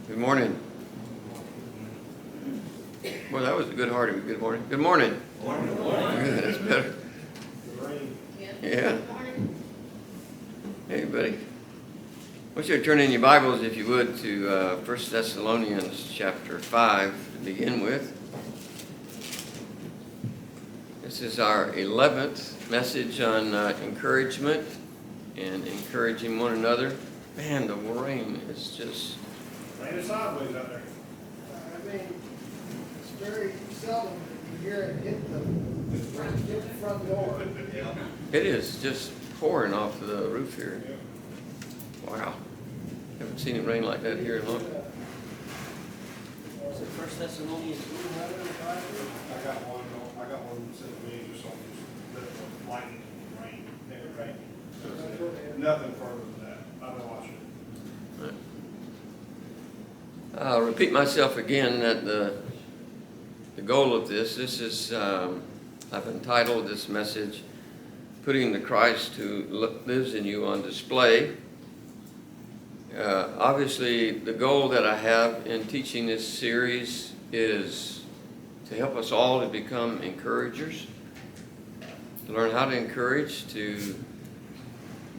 Good morning. Well, that was a good hearty good morning. Good morning. Morning. Good, that's better. Yeah. Hey, buddy. I want you to turn in your Bibles, if you would, to 1 Thessalonians chapter 5 to begin with. This is our 11th message on encouragement and encouraging one another. Man, the rain is just... Raining sideways out there. I mean, it's very seldom that you hear it hit the front door. It is just pouring off the roof here. Wow. Haven't seen it rain like that here in a long time. Is it 1 Thessalonians 2? I got one that said to me just on this lightning and rain. Never rain. Nothing further than that. I've been watching it. I'll repeat myself again that the goal of this is, I've entitled this message, Putting the Christ Who Lives in You on Display. Obviously, the goal that I have in teaching this series is to help us all to become encouragers, to learn how to encourage, to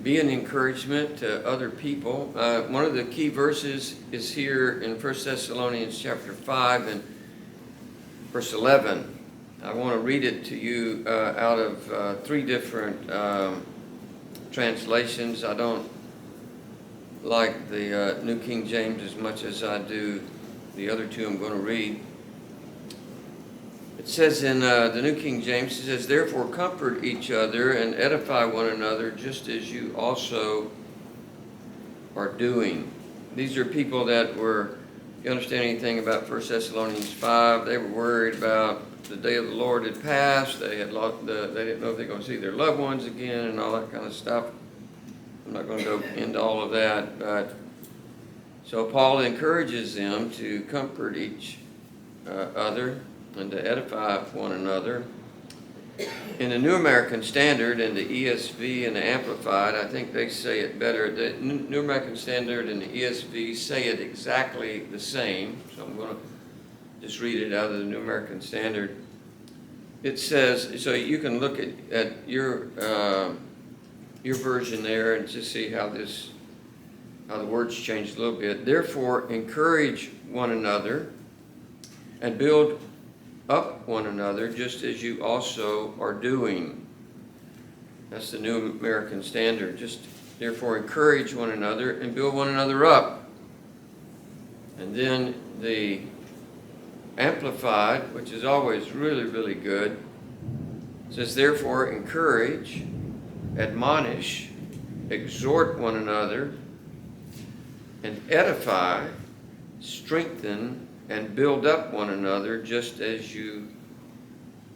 be an encouragement to other people. One of the key verses is here in 1 Thessalonians chapter 5 and verse 11. I want to read it to you out of three different translations. I don't like the New King James as much as I do the other two I'm going to read. It says in the New King James, it says, "Therefore comfort each other and edify one another, just as you also are doing." These are people that were, if you understand anything about 1 Thessalonians 5, they were worried about the day of the Lord had passed. They didn't know if they were going to see their loved ones again and all that kind of stuff. I'm not going to go into all of that, but so Paul encourages them to comfort each other and to edify one another. In the New American Standard and the ESV and the Amplified, I think they say it better. The New American Standard and the ESV say it exactly the same, so I'm going to just read it out of the New American Standard. It says, so you can look at your version there and just see how the words changed a little bit. "Therefore, encourage one another and build up one another, just as you also are doing." That's the New American Standard. Just therefore encourage one another and build one another up. And then the Amplified, which is always really, really good, says, "Therefore encourage, admonish, exhort one another, and edify, strengthen, and build up one another, just as you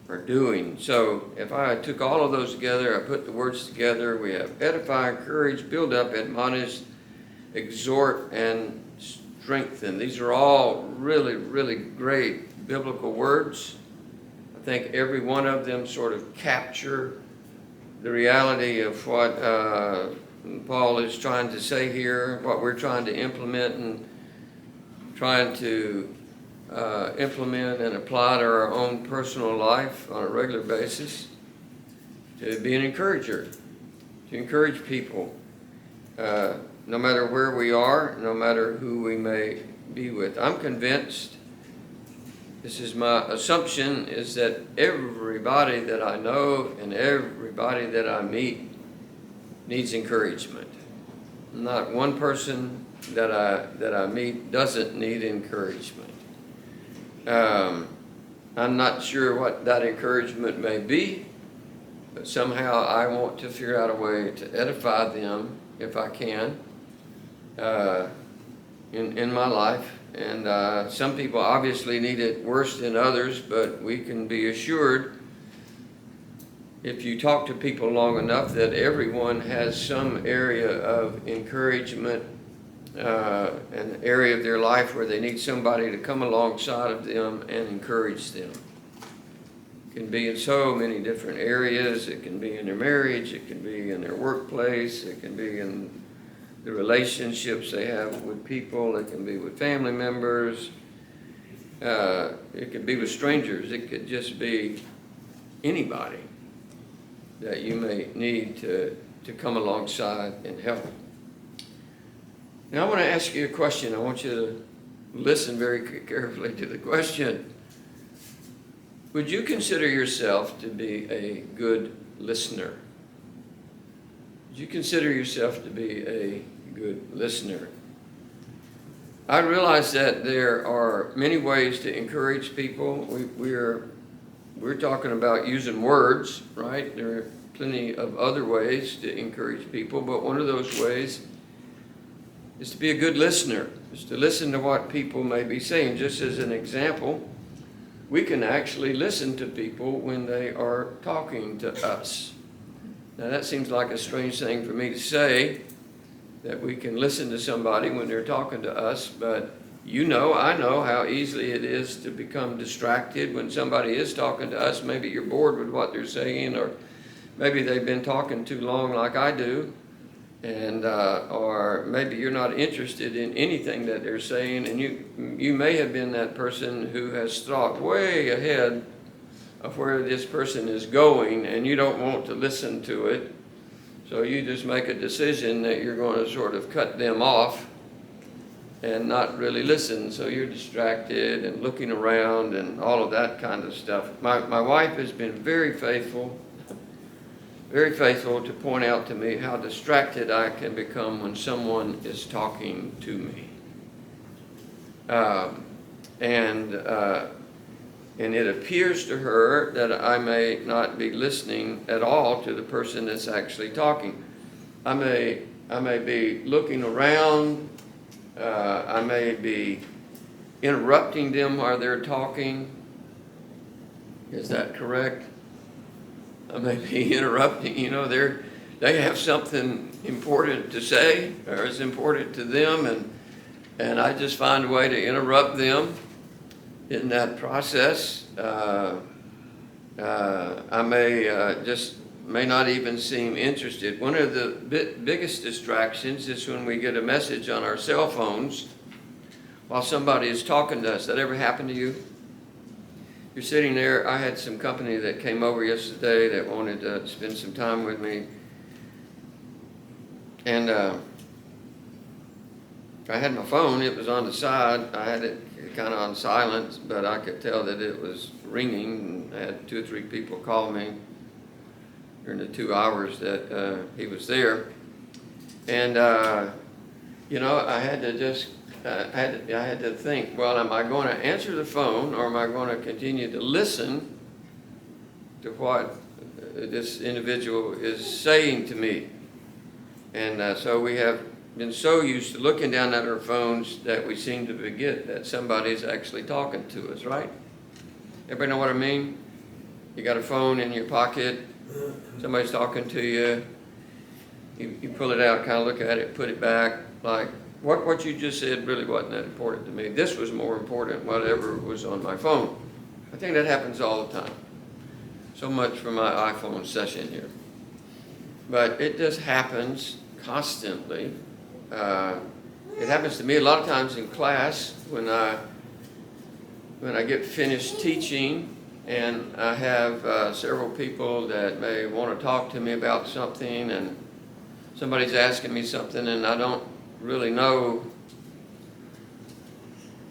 are doing." So if I took all of those together, I put the words together, we have edify, encourage, build up, admonish, exhort, and strengthen. These are all really, really great biblical words. I think every one of them sort of capture the reality of what Paul is trying to say here, what we're trying to implement and trying to implement and apply to our own personal life on a regular basis, to be an encourager, to encourage people, no matter where we are, no matter who we may be with. I'm convinced, this is my assumption, is that everybody that I know and everybody that I meet needs encouragement. Not one person that I meet doesn't need encouragement. I'm not sure what that encouragement may be, but somehow I want to figure out a way to edify them, if I can, in my life. And some people obviously need it worse than others, but we can be assured, if you talk to people long enough, that everyone has some area of encouragement, an area of their life where they need somebody to come alongside of them and encourage them. It can be in so many different areas. It can be in their marriage. It can be in their workplace. It can be in the relationships they have with people. It can be with family members. It could be with strangers. It could just be anybody that you may need to come alongside and help. Now I want to ask you a question. I want you to listen very carefully to the question. Would you consider yourself to be a good listener? Would you consider yourself to be a good listener? I realize that there are many ways to encourage people. We're talking about using words, right? There are plenty of other ways to encourage people, but one of those ways is to be a good listener, is to listen to what people may be saying. Just as an example, we can actually listen to people when they are talking to us. Now that seems like a strange thing for me to say, that we can listen to somebody when they're talking to us, but I know how easily it is to become distracted when somebody is talking to us. Maybe you're bored with what they're saying, or maybe they've been talking too long like I do, and or maybe you're not interested in anything that they're saying, and you may have been that person who has thought way ahead of where this person is going, and you don't want to listen to it. So you just make a decision that you're going to sort of cut them off and not really listen. So you're distracted and looking around and all of that kind of stuff. My wife has been very faithful to point out to me how distracted I can become when someone is talking to me. And it appears to her that I may not be listening at all to the person that's actually talking. I may be looking around. I may be interrupting them while they're talking. Is that correct? I may be interrupting. They have something important to say, or it's important to them, and I just find a way to interrupt them in that process. I may not even seem interested. One of the biggest distractions is when we get a message on our cell phones while somebody is talking to us. That ever happened to you? You're sitting there. I had some company that came over yesterday that wanted to spend some time with me, and I had my phone. It was on the side. I had it kind of on silent, but I could tell that it was ringing. I had 2 or 3 people call me during the 2 hours that he was there, and I had to just I had to think. Well, am I going to answer the phone, or am I going to continue to listen to what this individual is saying to me? And so we have been so used to looking down at our phones that we seem to forget that somebody's actually talking to us, right? Everybody know what I mean? You got a phone in your pocket, somebody's talking to you, you pull it out, kind of look at it, put it back, like, what you just said really wasn't that important to me. This was more important, whatever was on my phone. I think that happens all the time. So much for my iPhone session here. But it just happens constantly. It happens to me a lot of times in class when I get finished teaching, and I have several people that may want to talk to me about something, and somebody's asking me something, and I don't really know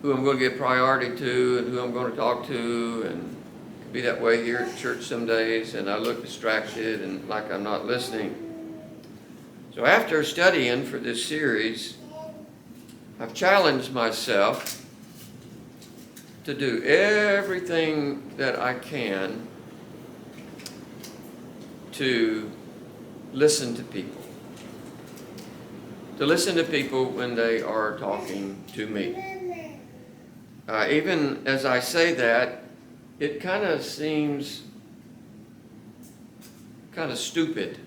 who I'm going to give priority to and who I'm going to talk to, and it could be that way here at church some days, and I look distracted and like I'm not listening. So after studying for this series, I've challenged myself to do everything that I can to listen to people. To listen to people when they are talking to me. Even as I say that, it kind of seems kind of stupid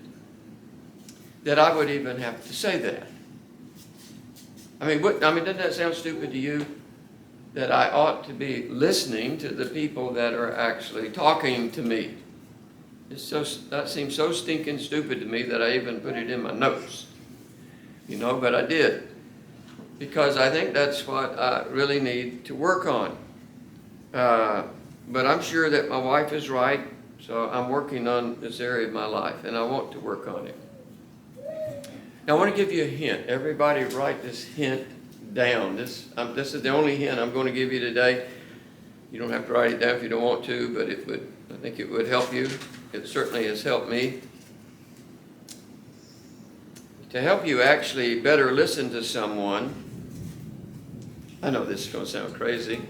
that I would even have to say that. Doesn't that sound stupid to you? That I ought to be listening to the people that are actually talking to me. That seems so stinking stupid to me that I even put it in my notes. but I did. Because I think that's what I really need to work on. But I'm sure that my wife is right, so I'm working on this area of my life, and I want to work on it. Now I want to give you a hint. Everybody write this hint down. This is the only hint I'm going to give you today. You don't have to write it down if you don't want to, but I think it would help you. It certainly has helped me. To help you actually better listen to someone, I know this is going to sound crazy,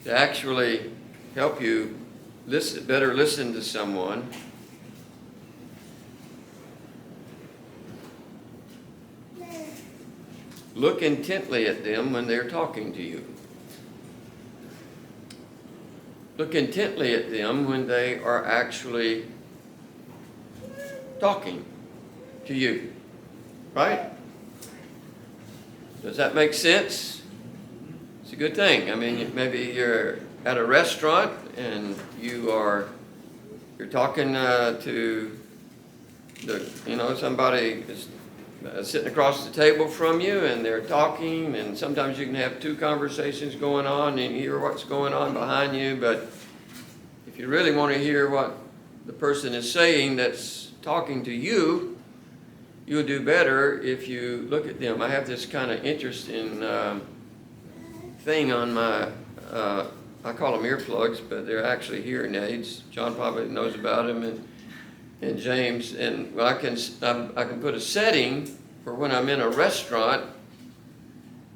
to actually help you better listen to someone, look intently at them when they're talking to you. Look intently at them when they are actually talking to you. Right? Does that make sense? It's a good thing. I mean, maybe you're at a restaurant and you're talking to somebody is sitting across the table from you, and they're talking, and sometimes you can have two conversations going on and you hear what's going on behind you, but if you really want to hear what the person is saying that's talking to you, you'll do better if you look at them. I have this kind of interesting thing on my, I call them earplugs, but they're actually hearing aids. John probably knows about them, and James, and I can put a setting for when I'm in a restaurant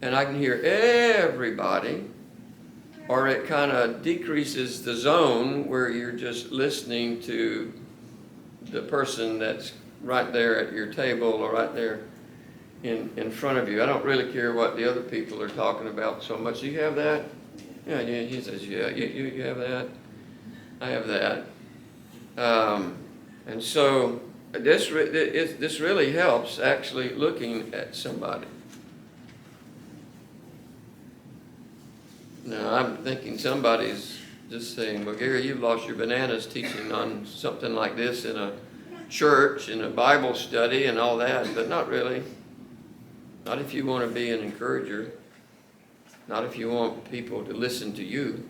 and I can hear everybody, or it kind of decreases the zone where you're just listening to the person that's right there at your table or right there in front of you. I don't really care what the other people are talking about so much. Do you have that? Yeah, he says, yeah, you have that? I have that. And so this really helps actually looking at somebody. Now, I'm thinking somebody's just saying, well, Gary, you've lost your bananas teaching on something like this in a church, in a Bible study and all that, but not really. Not if you want to be an encourager. Not if you want people to listen to you.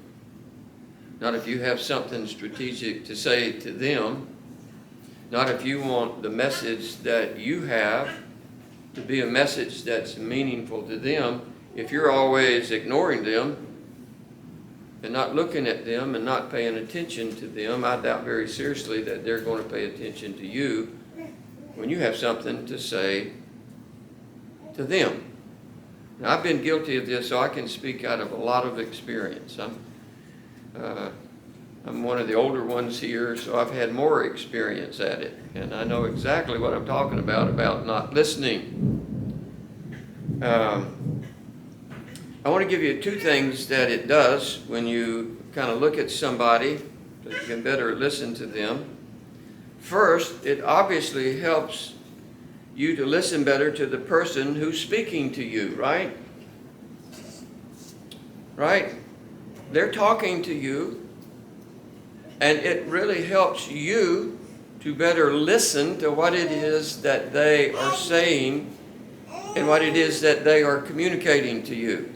Not if you have something strategic to say to them. Not if you want the message that you have to be a message that's meaningful to them. If you're always ignoring them and not looking at them and not paying attention to them, I doubt very seriously that they're going to pay attention to you when you have something to say to them. Now, I've been guilty of this, so I can speak out of a lot of experience. I'm one of the older ones here, so I've had more experience at it. And I know exactly what I'm talking about not listening. I want to give you two things that it does when you kind of look at somebody so you can better listen to them. First, it obviously helps you to listen better to the person who's speaking to you, right? Right? They're talking to you. And it really helps you to better listen to what it is that they are saying and what it is that they are communicating to you.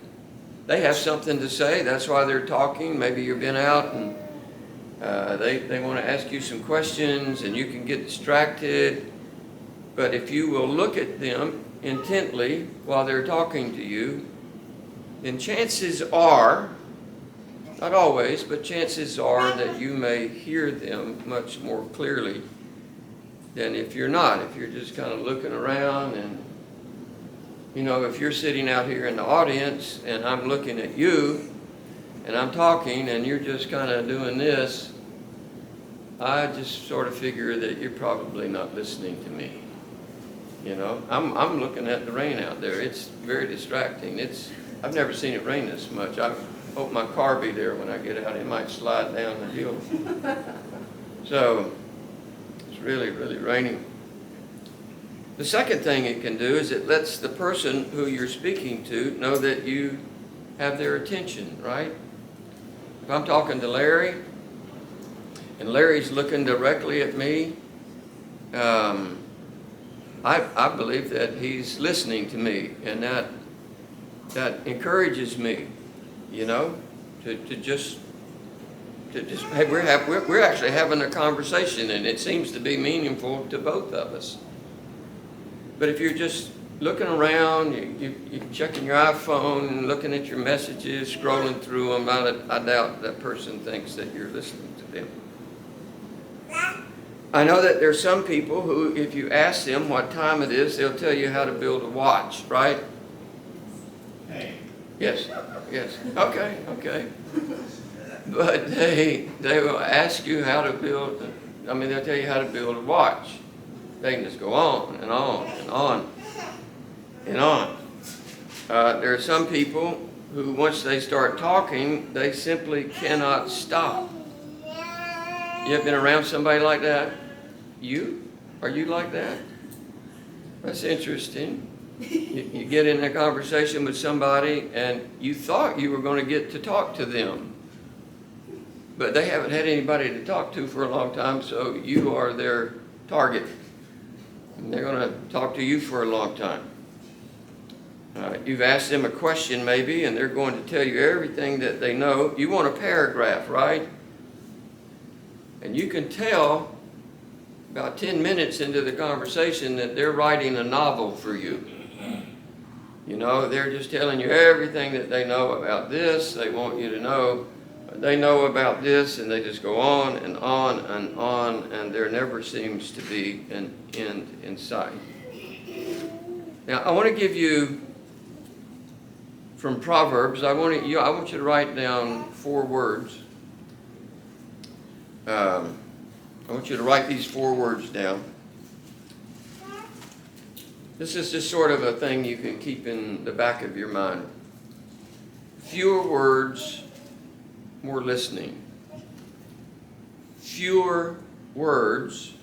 They have something to say. That's why they're talking. Maybe you've been out and they want to ask you some questions and you can get distracted. But if you will look at them intently while they're talking to you, then chances are, not always, but chances are that you may hear them much more clearly than if you're not. If you're just kind of looking around and, if you're sitting out here in the audience and I'm looking at you and I'm talking and you're just kind of doing this, I just sort of figure that you're probably not listening to me. I'm looking at the rain out there. It's very distracting. I've never seen it rain this much. I hope my car be there when I get out. It might slide down the hill. So it's really, really raining. The second thing it can do is it lets the person who you're speaking to know that you have their attention, right? If I'm talking to Larry and Larry's looking directly at me, I believe that he's listening to me, and that encourages me, you know, to just hey, we're actually having a conversation, and it seems to be meaningful to both of us. But if you're just looking around, you're checking your iPhone and looking at your messages, scrolling through them, I doubt that person thinks that you're listening to them. I know that there's some people who, if you ask them what time it is, they'll tell you how to build a watch, right? Hey. Yes, yes. Okay. But they will ask you how to build, they'll tell you how to build a watch. They can just go on and on and on and on. There are some people who, once they start talking, they simply cannot stop. You ever been around somebody like that? You? Are you like that? That's interesting. You get in a conversation with somebody and you thought you were going to get to talk to them. But they haven't had anybody to talk to for a long time, so you are their target. And they're going to talk to you for a long time. You've asked them a question maybe, and they're going to tell you everything that they know. You want a paragraph, right? And you can tell about 10 minutes into the conversation that they're writing a novel for you. You know, they're just telling you everything that they know about this. They want you to know they know about this, and they just go on and on and on, and there never seems to be an end in sight. Now, I want to give you from Proverbs. I want you to write down 4 words. I want you to write these 4 words down. This is just sort of a thing you can keep in the back of your mind. Fewer words, more listening. Fewer words,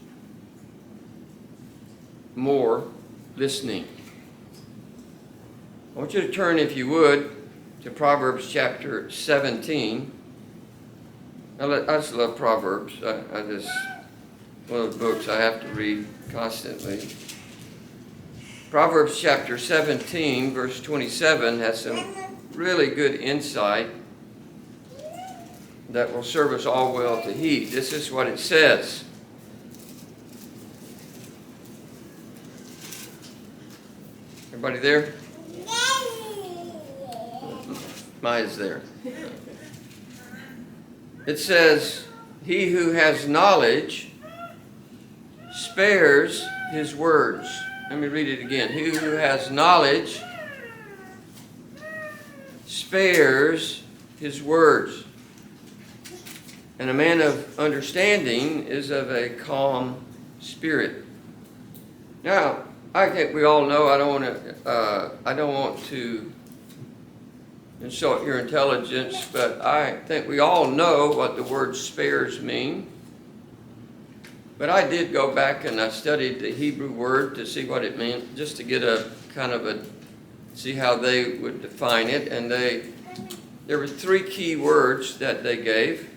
more listening. I want you to turn, if you would, to Proverbs chapter 17. I just love Proverbs. One of those books I have to read constantly. Proverbs chapter 17, verse 27 has some really good insight that will serve us all well to heed. This is what it says. Everybody there? Maya's there. It says, he who has knowledge spares his words. Let me read it again. He who has knowledge spares his words. And a man of understanding is of a calm spirit. Now, I think we all know, I don't want to insult your intelligence, but I think we all know what the word spares mean. But I did go back and I studied the Hebrew word to see what it meant, just to get a kind of see how they would define it. And there were 3 key words that they gave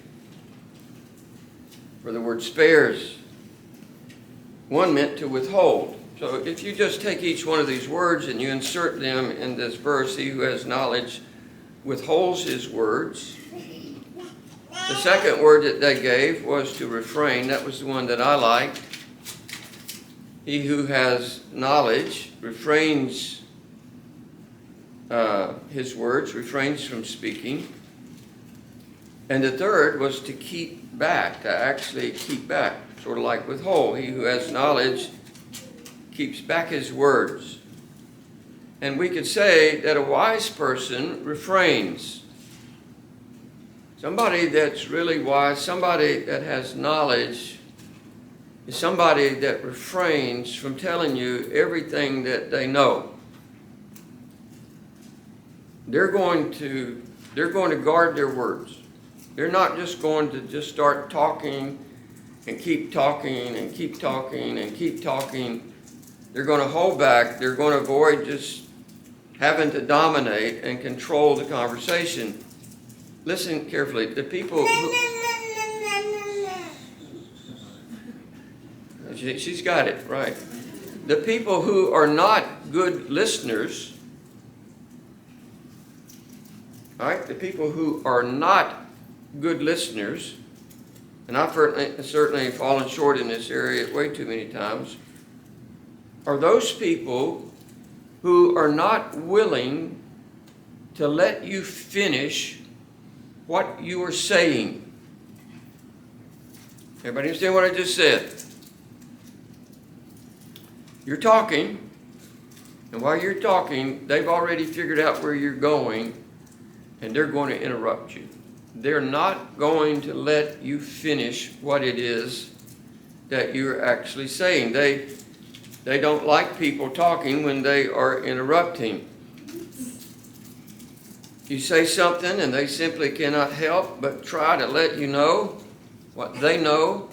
for the word spares. One meant to withhold. So if you just take each one of these words and you insert them in this verse, he who has knowledge withholds his words. The second word that they gave was to refrain. That was the one that I liked. He who has knowledge refrains his words, refrains from speaking. And the third was to keep back, to actually keep back, sort of like withhold. He who has knowledge keeps back his words. And we could say that a wise person refrains. Somebody that's really wise, somebody that has knowledge, is somebody that refrains from telling you everything that they know. They're going to guard their words. They're not just going to just start talking and keep talking and keep talking and keep talking. They're going to hold back. They're going to avoid just having to dominate and control the conversation. Listen carefully. The people who... She's got it, right. the people who are not good listeners, all right, the people who are not good listeners, and I've certainly fallen short in this area way too many times, are those people who are not willing to let you finish what you are saying. Everybody understand what I just said? You're talking, and while you're talking, they've already figured out where you're going, and they're going to interrupt you. They're not going to let you finish what it is that you're actually saying. They don't like people talking when they are interrupting. You say something and they simply cannot help but try to let you know what they know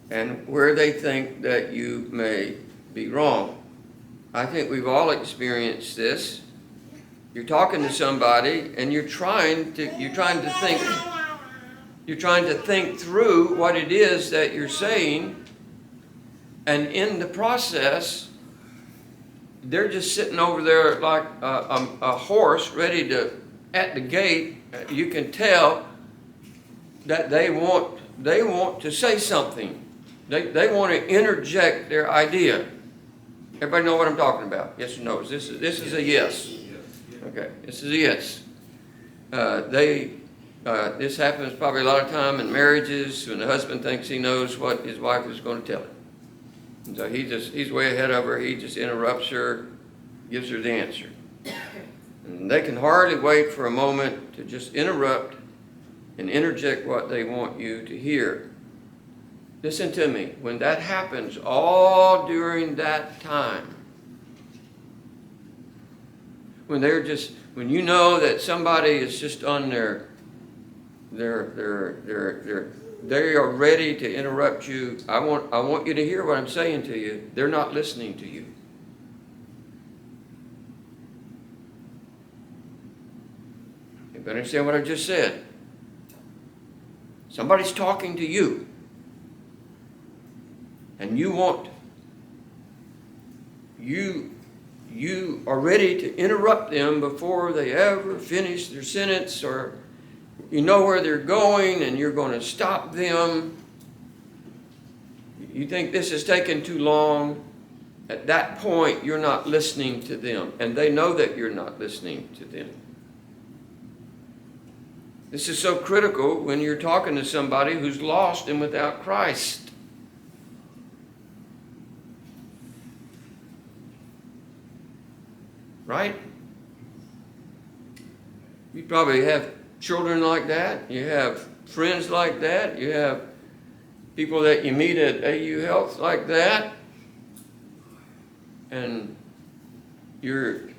and where they think that you may be wrong. I think we've all experienced this. You're talking to somebody and you're trying to think through what it is that you're saying, and in the process they're just sitting over there like a horse ready to, at the gate. You can tell that they want to say something. They want to interject their idea. Everybody know what I'm talking about? Yes or no? This is a yes. Okay, this is a yes. This happens probably a lot of time in marriages when the husband thinks he knows what his wife is going to tell him. And so he's way ahead of her. He just interrupts her, gives her the answer. And they can hardly wait for a moment to just interrupt and interject what they want you to hear. Listen to me. When that happens, all during that time, when you know that somebody is just on they are ready to interrupt you. I want you to hear what I'm saying to you. They're not listening to you. You better understand what I just said. Somebody's talking to you, and you are ready to interrupt them before they ever finish their sentence, or you know where they're going and you're going to stop them. You think this is taking too long. At that point, you're not listening to them, and they know that you're not listening to them. This is so critical when you're talking to somebody who's lost and without Christ. Right? You probably have children like that. You have friends like that. You have people that you meet at AU Health like that. And you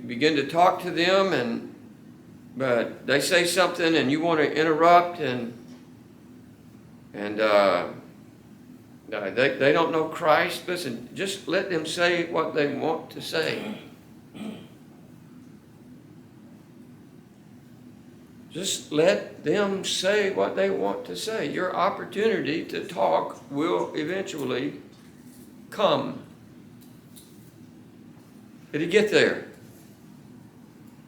begin to talk to them, but they say something and you want to interrupt, and they don't know Christ. Listen, just let them say what they want to say. Just let them say what they want to say. Your opportunity to talk will eventually come. Did he get there?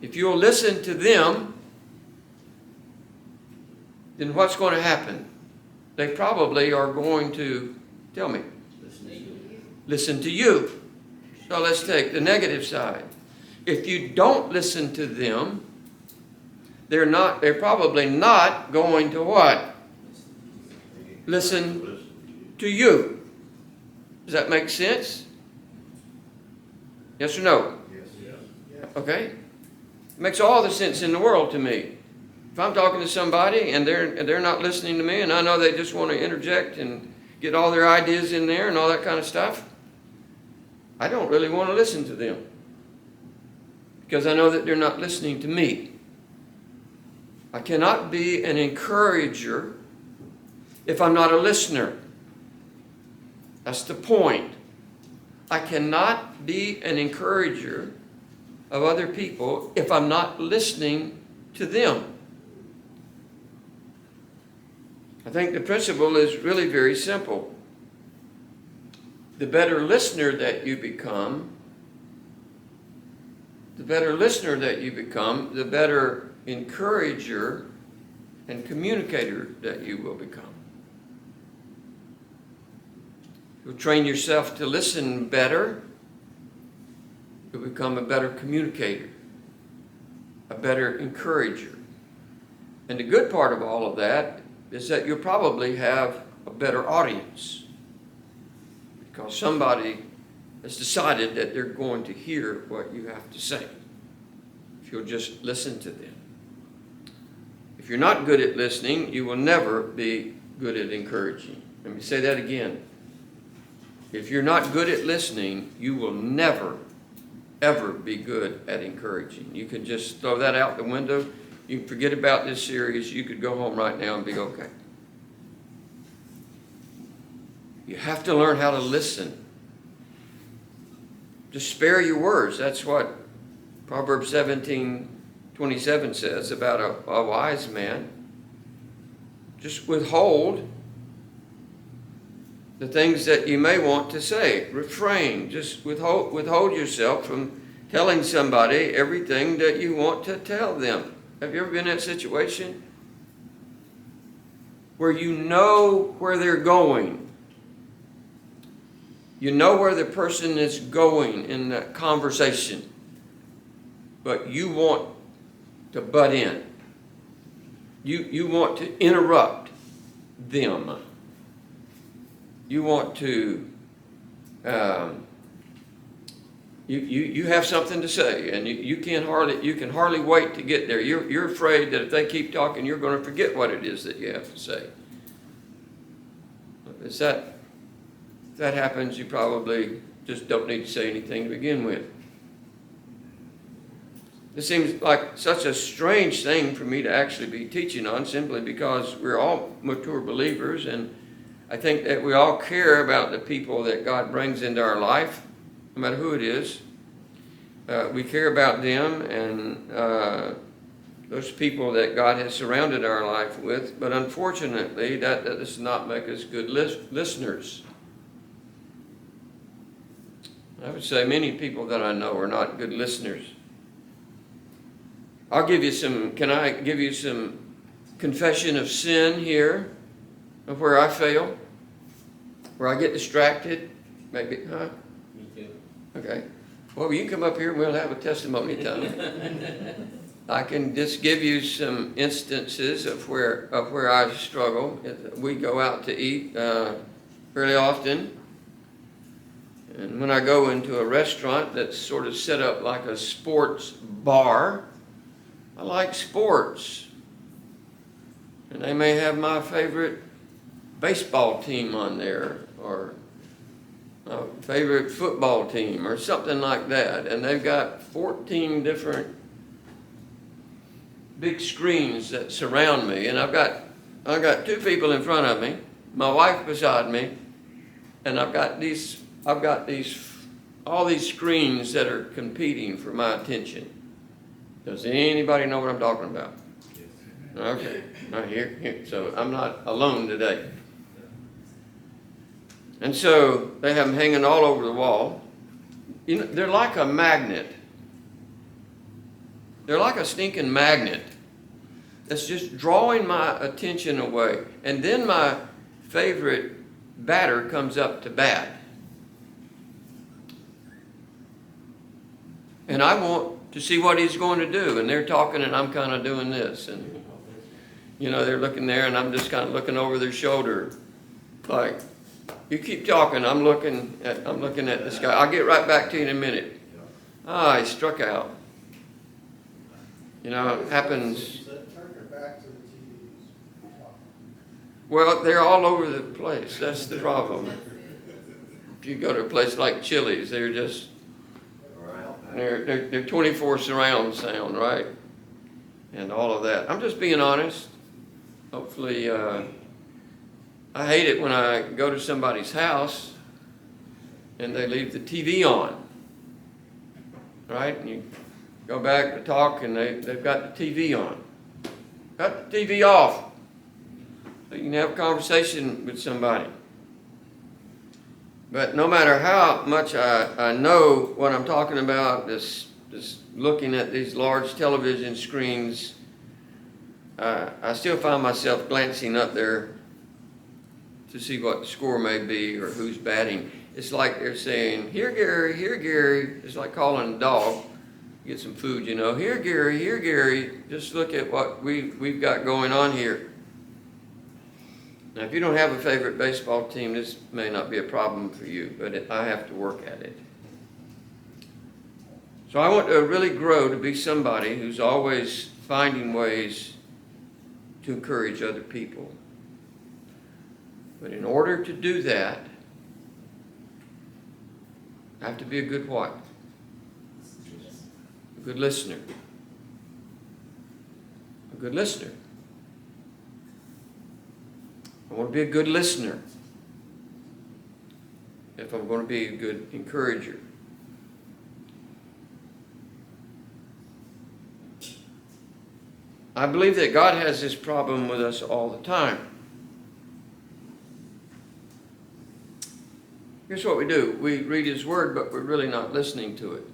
If you'll listen to them, then what's going to happen? They probably are going to, tell me, listen to you. So let's take the negative side. If you don't listen to them, they're probably not going to what? Listen to you. Does that make sense? Yes or no? Yes. Okay. It makes all the sense in the world to me. If I'm talking to somebody and they're not listening to me, and I know they just want to interject and get all their ideas in there and all that kind of stuff, I don't really want to listen to them, because I know that they're not listening to me. I cannot be an encourager if I'm not a listener. That's the point. I cannot be an encourager of other people if I'm not listening to them. I think the principle is really very simple. the better listener that you become, the better encourager and communicator that you will become. You'll train yourself to listen better. You'll become a better communicator, a better encourager. And the good part of all of that is that you'll probably have a better audience, because somebody has decided that they're going to hear what you have to say, if you'll just listen to them. If you're not good at listening, you will never be good at encouraging. Let me say that again. If you're not good at listening, you will never, ever be good at encouraging. You can just throw that out the window. You can forget about this series. You could go home right now and be okay. You have to learn how to listen. Just spare your words. That's what Proverbs 17:27 says about a wise man. Just withhold the things that you may want to say. Refrain. Just withhold yourself from telling somebody everything that you want to tell them. Have you ever been in that situation where you know where they're going? You know where the person is going in that conversation, but you want to butt in. You want to interrupt them. You want to, you have something to say, and you can hardly wait to get there. You're afraid that if they keep talking, you're going to forget what it is that you have to say. If that happens, you probably just don't need to say anything to begin with. This seems like such a strange thing for me to actually be teaching on, simply because we're all mature believers, and I think that we all care about the people that God brings into our life, no matter who it is. We care about them and those people that God has surrounded our life with, but unfortunately, that does not make us good listeners. I would say many people that I know are not good listeners. Can I give you some confession of sin here, of where I fail, where I get distracted? Maybe, huh? Me too. Okay. Well, you can come up here and we'll have a testimony time. I can just give you some instances of where I struggle. We go out to eat fairly often. And when I go into a restaurant that's sort of set up like a sports bar, I like sports. And they may have my favorite baseball team on there, or my favorite football team, or something like that. And they've got 14 different big screens that surround me. And I've got two people in front of me, my wife beside me, and I've got all these screens that are competing for my attention. Does anybody know what I'm talking about? Okay, right here. So I'm not alone today. And so they have them hanging all over the wall. You know, they're like a magnet. They're like a stinking magnet that's just drawing my attention away. And then my favorite batter comes up to bat. And I want to see what he's going to do. And they're talking and I'm kind of doing this. And, you know, they're looking there and I'm just kind of looking over their shoulder. Like, you keep talking, I'm looking at this guy. I'll get right back to you in a minute. He struck out. You know, it happens. Turn your back to the TVs. Well, they're all over the place. That's the problem. If you go to a place like Chili's, they're just, they're 24 surround sound, right? And all of that. I'm just being honest. Hopefully, I hate it when I go to somebody's house and they leave the TV on, right? And you go back to talk and they've got the TV on. Cut the TV off so you can have a conversation with somebody. But no matter how much I know what I'm talking about, this looking at these large television screens, I still find myself glancing up there to see what the score may be or who's batting. It's like they're saying, "Here, Gary, here, Gary." It's like calling a dog, get some food, you know. "Here, Gary, here, Gary. Just look at what we've got going on here." Now, if you don't have a favorite baseball team, this may not be a problem for you, but I have to work at it. So I want to really grow to be somebody who's always finding ways to encourage other people. But in order to do that, I have to be a good what? A good listener. A good listener. I want to be a good listener if I'm going to be a good encourager. I believe that God has this problem with us all the time. Here's what we do. We read His Word, but we're really not listening to it.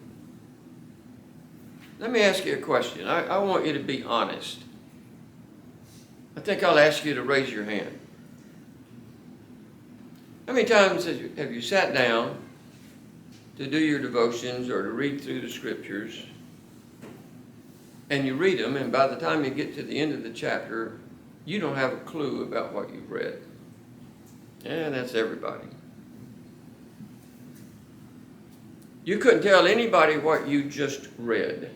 Let me ask you a question. I want you to be honest. I think I'll ask you to raise your hand. How many times have you sat down to do your devotions or to read through the Scriptures, and you read them, and by the time you get to the end of the chapter, you don't have a clue about what you've read? And that's everybody. You couldn't tell anybody what you just read.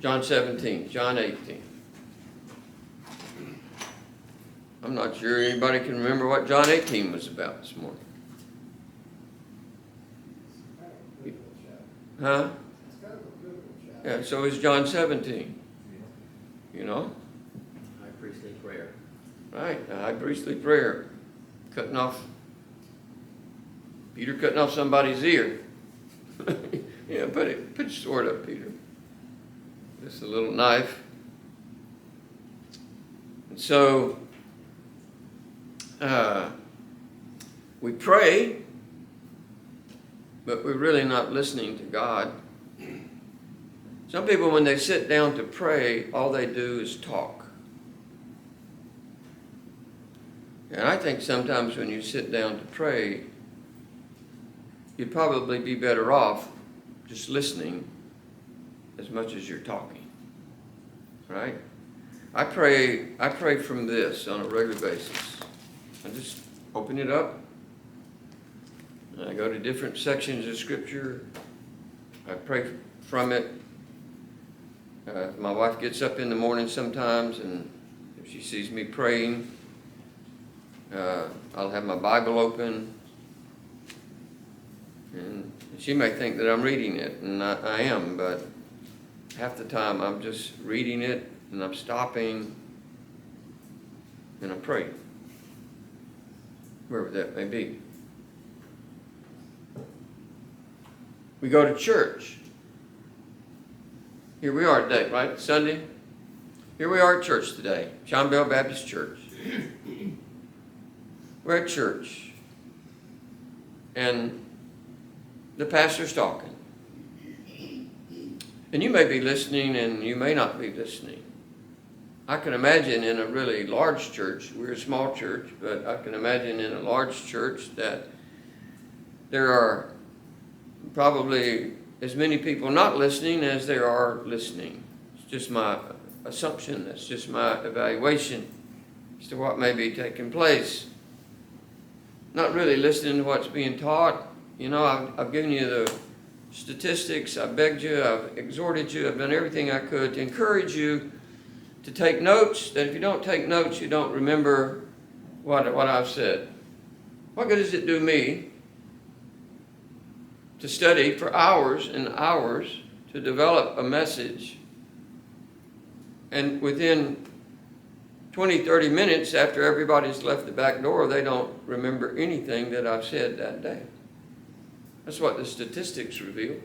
John 17, John 18. I'm not sure anybody can remember what John 18 was about this morning. Huh? Yeah, so is John 17. You know? High priestly prayer. Right, the high priestly prayer. Peter cutting off somebody's ear. Yeah, put your sword up, Peter. Just a little knife. And so, we pray, but we're really not listening to God. Some people, when they sit down to pray, all they do is talk. And I think sometimes when you sit down to pray, you'd probably be better off just listening as much as you're talking. Right? I pray from this on a regular basis. I just open it up. And I go to different sections of Scripture. I pray from it. My wife gets up in the morning sometimes, and if she sees me praying, I'll have my Bible open. And she may think that I'm reading it, and I am, but half the time I'm just reading it, and I'm stopping, and I'm praying, wherever that may be. We go to church. Here we are today, right? Sunday. Here we are at church today, Sean Bell Baptist Church. We're at church, and the pastor's talking. And you may be listening and you may not be listening. I can imagine in a really large church, we're a small church, but I can imagine in a large church that there are probably as many people not listening as there are listening. It's just my assumption. That's just my evaluation as to what may be taking place. Not really listening to what's being taught. You know, I've given you the statistics. I begged you. I've exhorted you. I've done everything I could to encourage you to take notes. That if you don't take notes, you don't remember what I've said. What good does it do me to study for hours and hours to develop a message, and within 20, 30 minutes after everybody's left the back door, they don't remember anything that I've said that day? That's what the statistics reveal.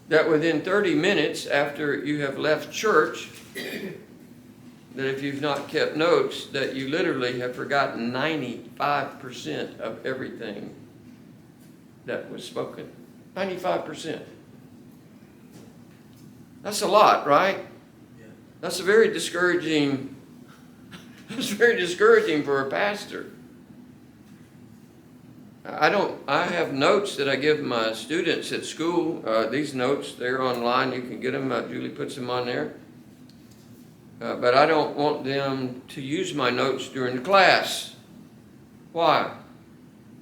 That within 30 minutes after you have left church, that if you've not kept notes, that you literally have forgotten 95% of everything that was spoken. 95%. That's a lot, right? Yeah. That's a very discouraging, that's very discouraging for a pastor. I have notes that I give my students at school. These notes, they're online. You can get them. Julie puts them on there. But I don't want them to use my notes during the class. Why?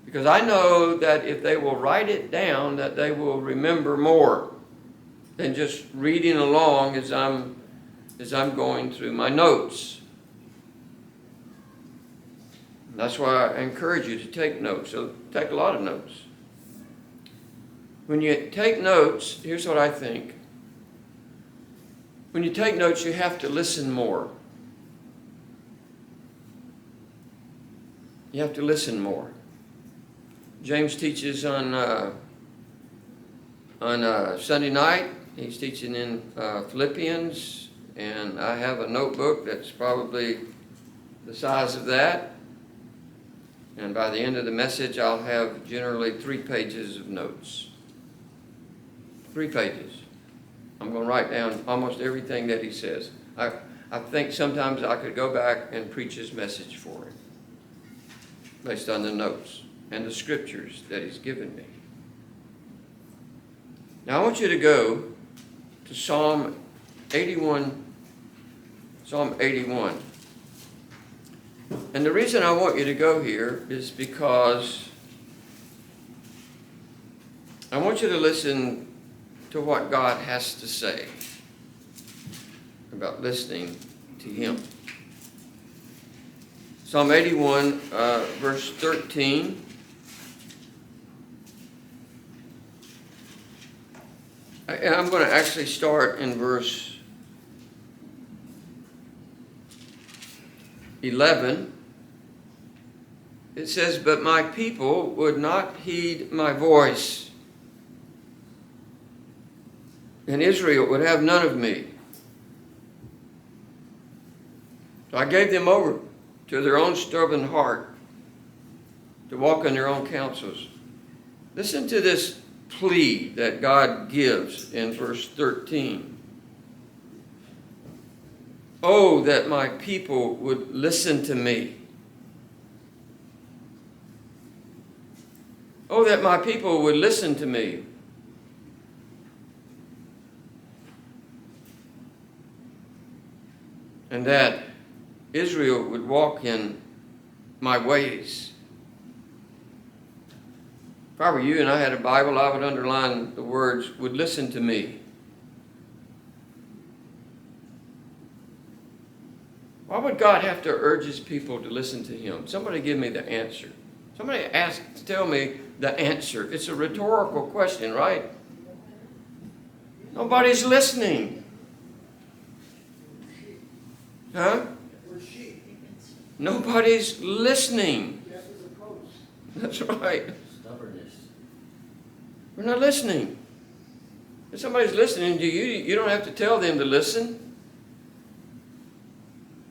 Because I know that if they will write it down, that they will remember more than just reading along as I'm going through my notes. That's why I encourage you to take notes. So take a lot of notes. When you take notes, here's what I think. When you take notes, you have to listen more. You have to listen more. James teaches on Sunday night. He's teaching in Philippians, and I have a notebook that's probably the size of that. And by the end of the message, I'll have generally 3 pages of notes. 3 pages. I'm going to write down almost everything that he says. I think sometimes I could go back and preach his message for him based on the notes and the scriptures that he's given me. Now I want you to go to Psalm 81. Psalm 81. And the reason I want you to go here is because I want you to listen to what God has to say about listening to Him. Psalm 81, verse 13. And I'm going to actually start in verse 11. It says, "But my people would not heed my voice, and Israel would have none of me. So I gave them over to their own stubborn heart, to walk in their own counsels." Listen to this plea that God gives in verse 13. "Oh, that my people would listen to me. Oh, that my people would listen to me. And that Israel would walk in my ways." If I were you and I had a Bible, I would underline the words, "would listen to me." Why would God have to urge His people to listen to Him? Somebody give me the answer. Somebody tell me the answer. It's a rhetorical question, right? Nobody's listening. Huh? We're sheep. Nobody's listening. Deaf as a post. That's right. Stubbornness. We're not listening. If somebody's listening to you, you don't have to tell them to listen.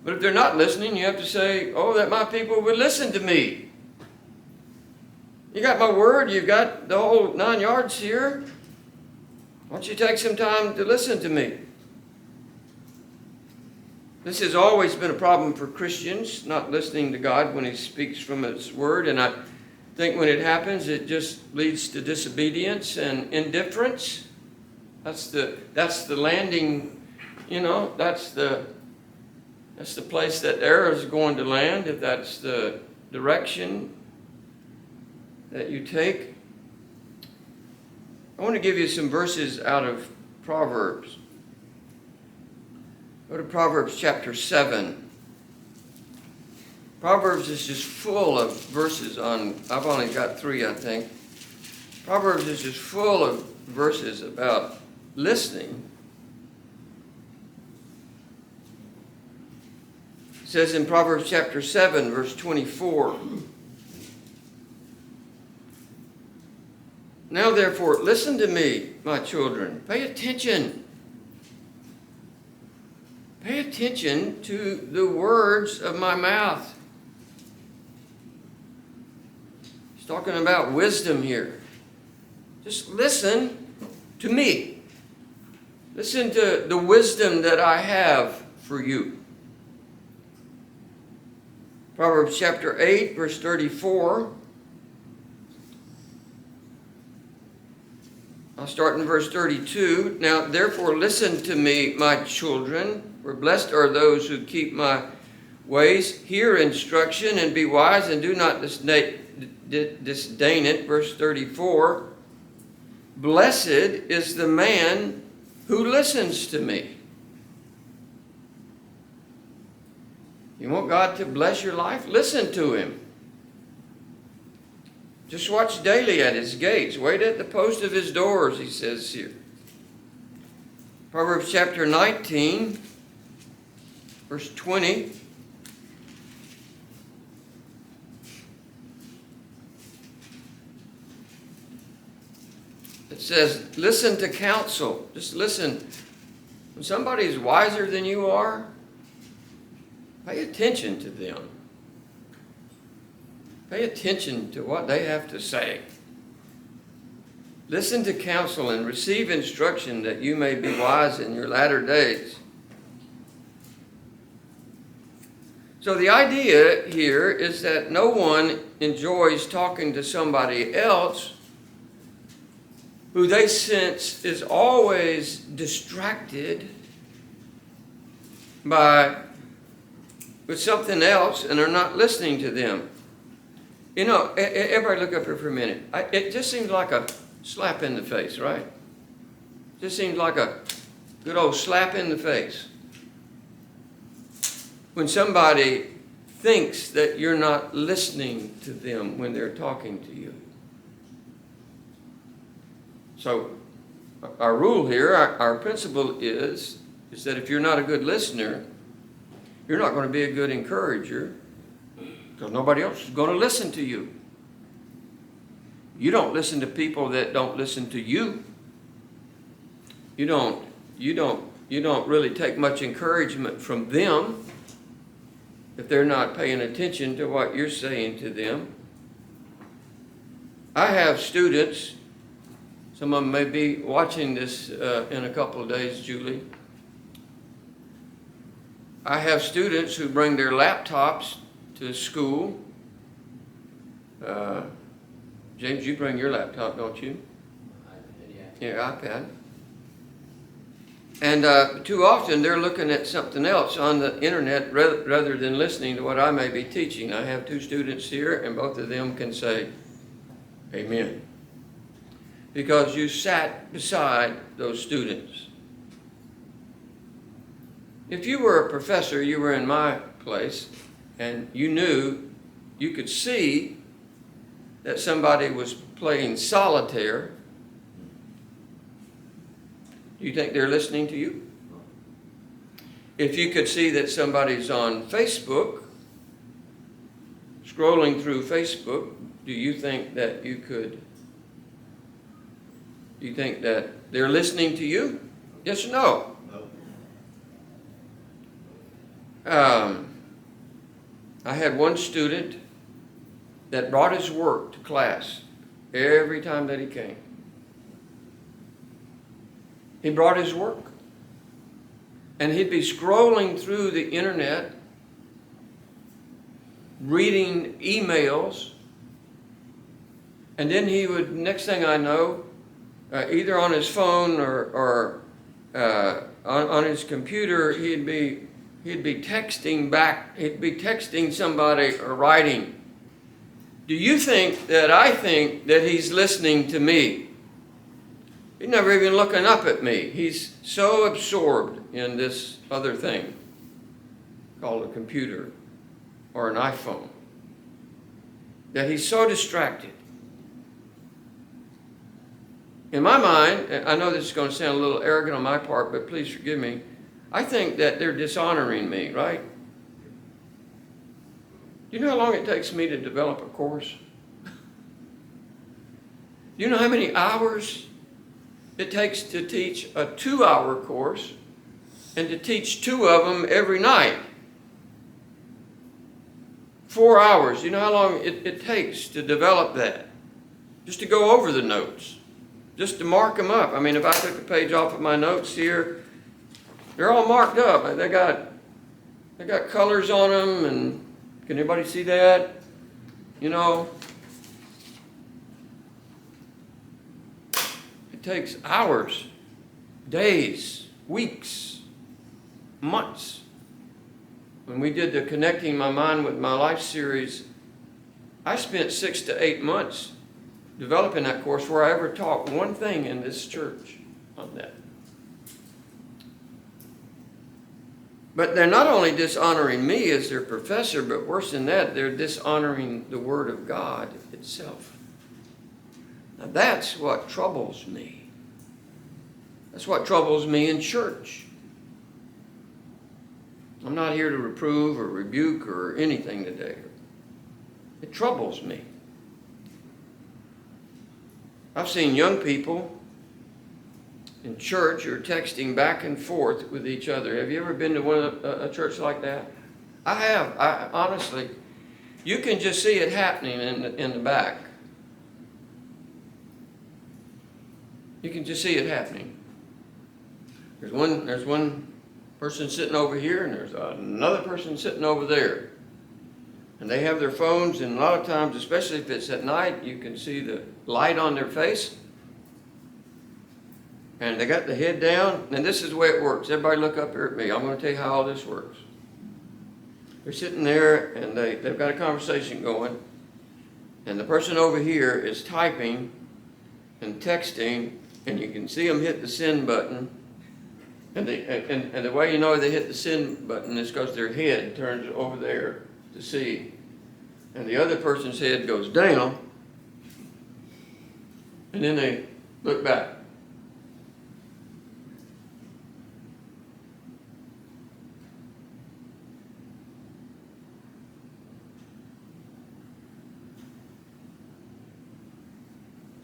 But if they're not listening, you have to say, "Oh, that my people would listen to me." You got my word, you've got the whole 9 yards here. Why don't you take some time to listen to me? This has always been a problem for Christians, not listening to God when He speaks from His word. And I think when it happens, it just leads to disobedience and indifference. That's the landing, that's the place that arrow is going to land, if that's the direction that you take. I want to give you some verses out of Proverbs. Go to Proverbs chapter 7. Proverbs is just full of verses on, I've only got 3, I think. Proverbs is just full of verses about listening. It says in Proverbs chapter 7, verse 24, "Now therefore, listen to me, my children." Pay attention. Pay attention to the words of my mouth. He's talking about wisdom here. Just listen to me. Listen to the wisdom that I have for you. Proverbs chapter 8, verse 34. I'll start in verse 32. Now, therefore, listen to me, my children, for blessed are those who keep my ways. Hear instruction and be wise, and do not disdain it. Verse 34. Blessed is the man who listens to me. You want God to bless your life? Listen to Him. Just watch daily at His gates. Wait at the post of His doors, He says here. Proverbs chapter 19, verse 20. It says, listen to counsel. Just listen. When somebody's wiser than you are, pay attention to them. Pay attention to what they have to say. Listen to counsel and receive instruction that you may be wise in your latter days. So the idea here is that no one enjoys talking to somebody else who they sense is always distracted with something else and are not listening to them. You know, everybody look up here for a minute. It just seems like a slap in the face, right? Just seems like a good old slap in the face. When somebody thinks that you're not listening to them when they're talking to you. So our rule here, our principle is that if you're not a good listener, you're not going to be a good encourager, because nobody else is going to listen to you. You don't listen to people that don't listen to you. You don't really take much encouragement from them if they're not paying attention to what you're saying to them. I have students, some of them may be watching this in a couple of days, Julie. I have students who bring their laptops to school. James, you bring your laptop, don't you? Yeah. Your iPad. And too often they're looking at something else on the internet rather than listening to what I may be teaching. I have two students here, and both of them can say, amen. Because you sat beside those students. If you were a professor, you were in my place, and you knew, you could see that somebody was playing solitaire, do you think they're listening to you? If you could see that somebody's on Facebook, scrolling through Facebook, do you think that they're listening to you? Yes or no? I had one student that brought his work to class every time that he came. He brought his work. And he'd be scrolling through the internet, reading emails, and then he would, next thing I know, either on his phone or on his computer, he'd be texting back, he'd be texting somebody or writing. Do you think that I think that he's listening to me? He's never even looking up at me. He's so absorbed in this other thing called a computer or an iPhone that he's so distracted. In my mind, I know this is going to sound a little arrogant on my part, but please forgive me. I think that they're dishonoring me, right? Do you know how long it takes me to develop a course? Do you know how many hours it takes to teach a 2-hour course and to teach 2 of them every night. 4 hours. You know how long it takes to develop that? Just to go over the notes. Just to mark them up. I mean, if I took a page off of my notes here, they're all marked up. They got colors on them, and can anybody see that? You know, it takes hours, days, weeks, months. When we did the Connecting My Mind with My Life series, I spent 6 to 8 months developing that course where I ever taught one thing in this church on that. But they're not only dishonoring me as their professor, but worse than that, they're dishonoring the Word of God itself. Now that's what troubles me. That's what troubles me in church. I'm not here to reprove or rebuke or anything today. It troubles me. I've seen young people in church who are texting back and forth with each other. Have you ever been to a church like that? I have. Honestly, you can just see it happening in the back. You can just see it happening. There's one person sitting over here, and there's another person sitting over there. And they have their phones, and a lot of times, especially if it's at night, you can see the light on their face. And they got the head down, and this is the way it works. Everybody look up here at me. I'm going to tell you how all this works. They're sitting there, and they've got a conversation going, and the person over here is typing and texting, and you can see them hit the send button. And the way you know they hit the send button is because their head turns over there to see. And the other person's head goes down, and then they look back.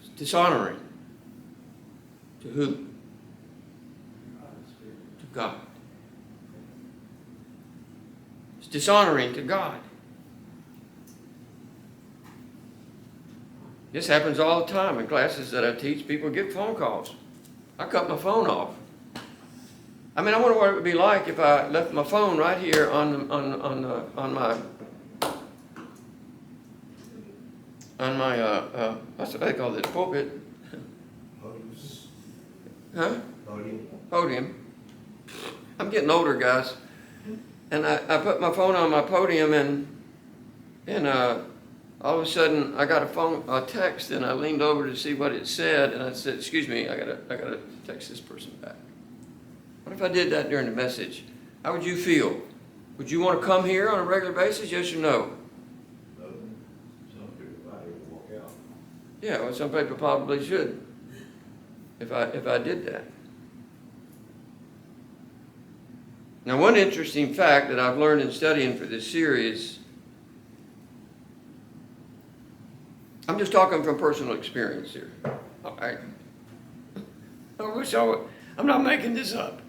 It's dishonoring. To who? To God. It's dishonoring to God. This happens all the time in classes that I teach. People get phone calls. I cut my phone off. I mean, I wonder what it would be like if I left my phone right here on my what's they call this, pulpit? Huh? Podium. I'm getting older, guys. And I put my phone on my podium, and all of a sudden I got a text, and I leaned over to see what it said, and I said, "Excuse me, I gotta text this person back." What if I did that during the message? How would you feel? Would you want to come here on a regular basis? Yes or no? Some people might even walk out. Yeah, well, some people probably should. If I did that. Now, one interesting fact that I've learned in studying for this series, I'm just talking from personal experience here. All right. I'm not making this up.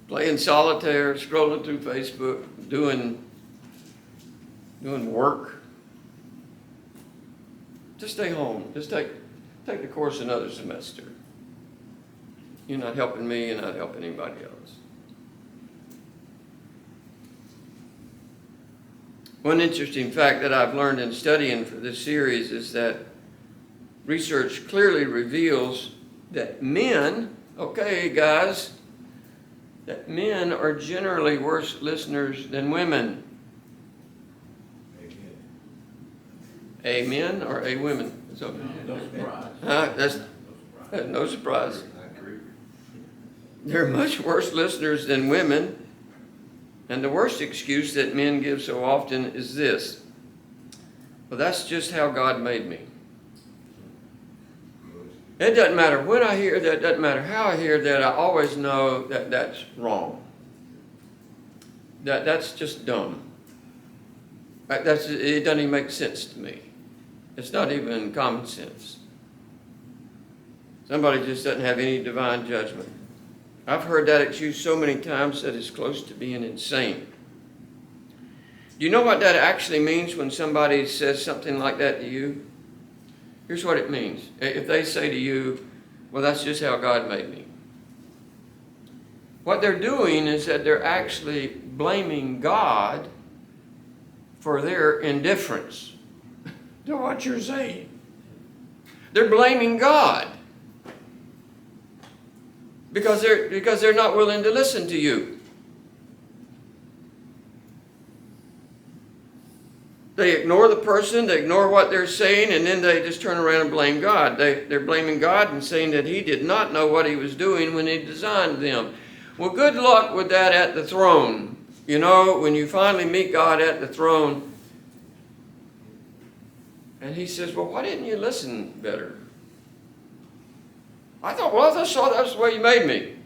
Playing solitaire, scrolling through Facebook, doing work. Just stay home. Just take the course another semester. You're not helping me, you're not helping anybody else. One interesting fact that I've learned in studying for this series is that research clearly reveals that men, okay guys, that men are generally worse listeners than women. Amen. Amen or a women? So, No surprise. that's no surprise. I agree. They're much worse listeners than women. And the worst excuse that men give so often is this: well, that's just how God made me. It doesn't matter when I hear that, doesn't matter how I hear that, I always know that that's wrong. That's just dumb. It doesn't even make sense to me. It's not even common sense. Somebody just doesn't have any divine judgment. I've heard that excuse so many times that it's close to being insane. Do you know what that actually means when somebody says something like that to you? Here's what it means. If they say to you, well, that's just how God made me. What they're doing is that they're actually blaming God for their indifference to what you're saying. They're blaming God because they're not willing to listen to you. They ignore the person, they ignore what they're saying, and then they just turn around and blame God. They're blaming God and saying that He did not know what He was doing when He designed them. Well, good luck with that at the throne. You know, when you finally meet God at the throne, and He says, well, why didn't you listen better? I thought that's the way you made me.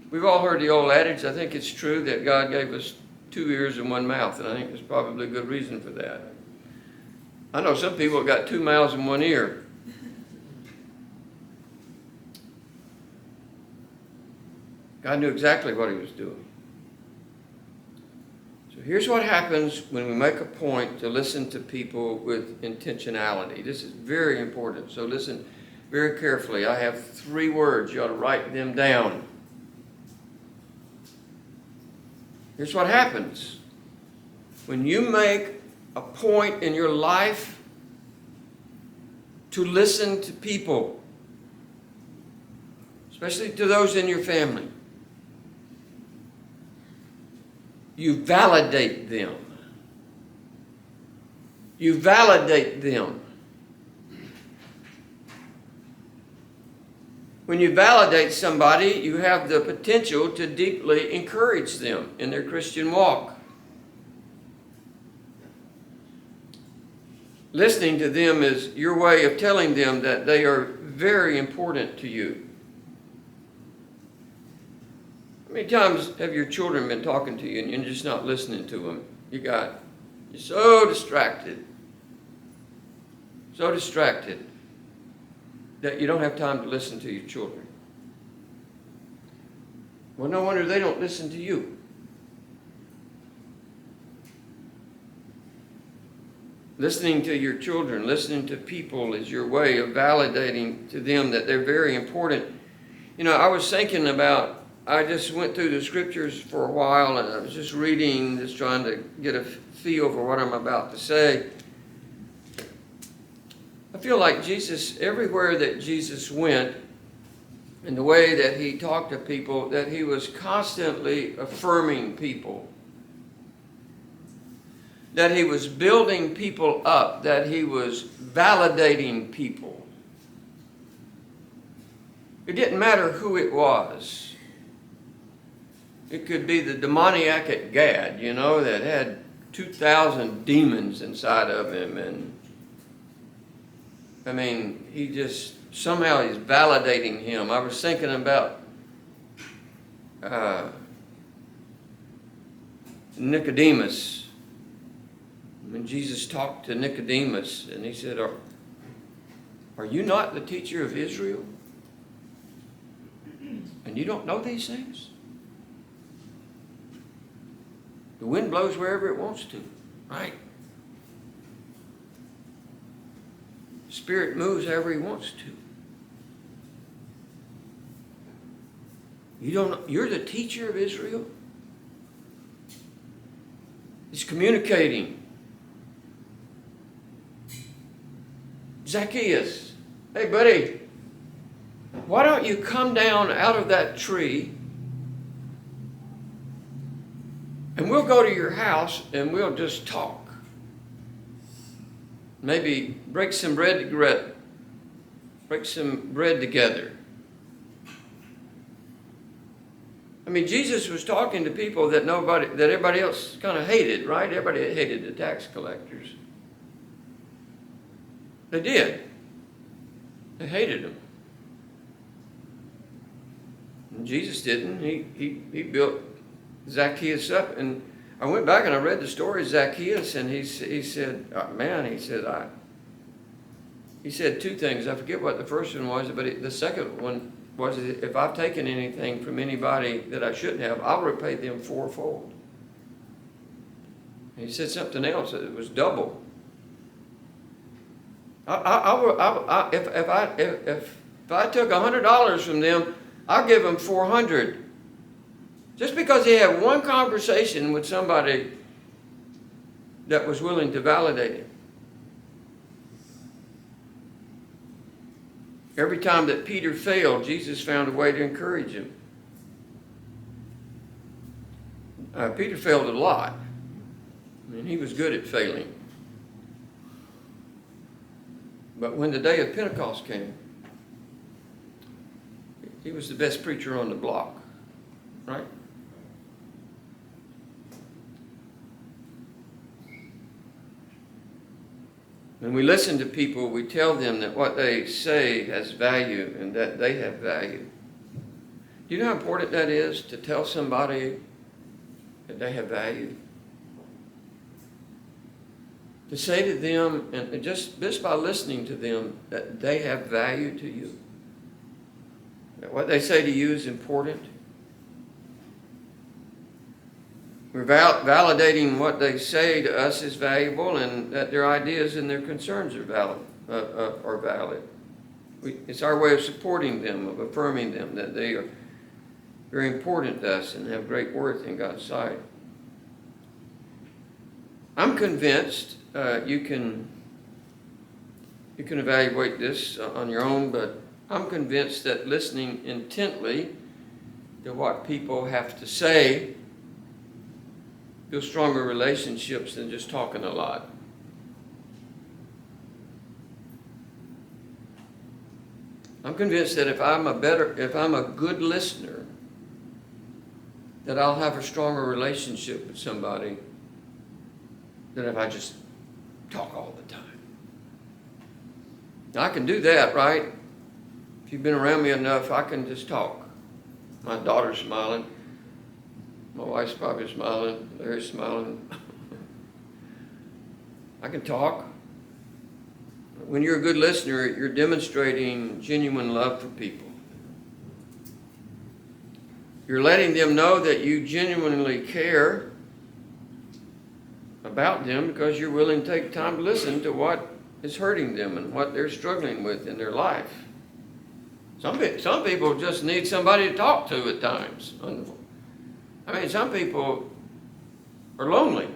We've all heard the old adage. I think it's true that God gave us 2 ears and 1 mouth, and I think there's probably a good reason for that. I know some people have got 2 mouths and 1 ear. God knew exactly what He was doing. So here's what happens when we make a point to listen to people with intentionality. This is very important, so listen very carefully. I have 3 words. You ought to write them down. Here's what happens. When you make a point in your life to listen to people, especially to those in your family, you validate them. You validate them. When you validate somebody, you have the potential to deeply encourage them in their Christian walk. Listening to them is your way of telling them that they are very important to you. How many times have your children been talking to you and you're just not listening to them? You're so distracted. So distracted that you don't have time to listen to your children. Well, no wonder they don't listen to you. Listening to your children, listening to people is your way of validating to them that they're very important. You know, I was thinking about, I just went through the scriptures for a while and I was just reading, just trying to get a feel for what I'm about to say. I feel like Jesus, everywhere that Jesus went, and the way that He talked to people, that He was constantly affirming people. That He was building people up, that He was validating people. It didn't matter who it was. It could be the demoniac at Gad, you know, that had 2,000 demons inside of him, and I mean, he just, somehow he's validating him. I was thinking about Nicodemus. When Jesus talked to Nicodemus, and He said, are you not the teacher of Israel? And you don't know these things? The wind blows wherever it wants to, right? Spirit moves however He wants to. You don't know, you're the teacher of Israel? He's communicating. Zacchaeus, hey buddy, why don't you come down out of that tree and we'll go to your house and we'll just talk. Maybe break some bread together. I mean, Jesus was talking to people that everybody else kind of hated, right? Everybody hated the tax collectors. They did. They hated them. And Jesus didn't. He built Zacchaeus up, and I went back and I read the story of Zacchaeus, and he said, he said 2 things. I forget what the first one was, but the second one, was, if I've taken anything from anybody that I shouldn't have, I'll repay them fourfold. And he said something else, that it was double. If I took $100 from them, I'll give them 400. Just because he had one conversation with somebody that was willing to validate him. Every time that Peter failed, Jesus found a way to encourage him. Peter failed a lot. I mean, he was good at failing. But when the day of Pentecost came, he was the best preacher on the block, right? When we listen to people, we tell them that what they say has value and that they have value. Do you know how important that is, to tell somebody that they have value? To say to them, and just by listening to them, that they have value to you. That what they say to you is important. We're validating what they say to us is valuable, and that their ideas and their concerns are valid. It's our way of supporting them, of affirming them, that they are very important to us and have great worth in God's sight. I'm convinced, you can evaluate this on your own, but I'm convinced that listening intently to what people have to say build stronger relationships than just talking a lot. I'm convinced that if I'm a good listener, that I'll have a stronger relationship with somebody than if I just talk all the time. Now, I can do that, right? If you've been around me enough, I can just talk. My daughter's smiling. My wife's probably smiling. Larry's smiling. I can talk. When you're a good listener, you're demonstrating genuine love for people. You're letting them know that you genuinely care about them because you're willing to take time to listen to what is hurting them and what they're struggling with in their life. Some people just need somebody to talk to at times. I mean, some people are lonely.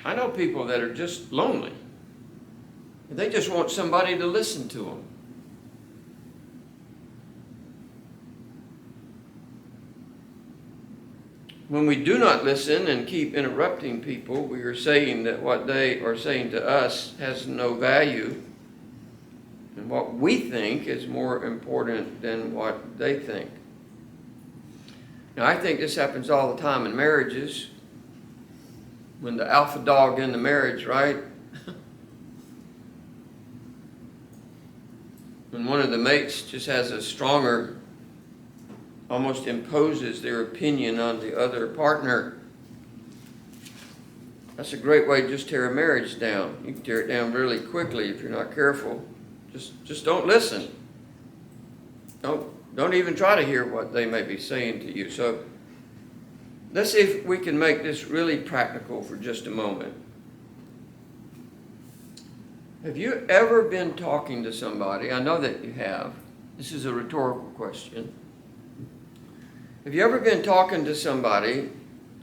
I know people that are just lonely. They just want somebody to listen to them. When we do not listen and keep interrupting people, we are saying that what they are saying to us has no value, and what we think is more important than what they think. Now, I think this happens all the time in marriages. When the alpha dog in the marriage, right? When one of the mates just has a stronger, almost imposes their opinion on the other partner. That's a great way to just tear a marriage down. You can tear it down really quickly if you're not careful. Just don't listen. Don't even try to hear what they may be saying to you. So let's see if we can make this really practical for just a moment. Have you ever been talking to somebody? I know that you have. This is a rhetorical question. Have you ever been talking to somebody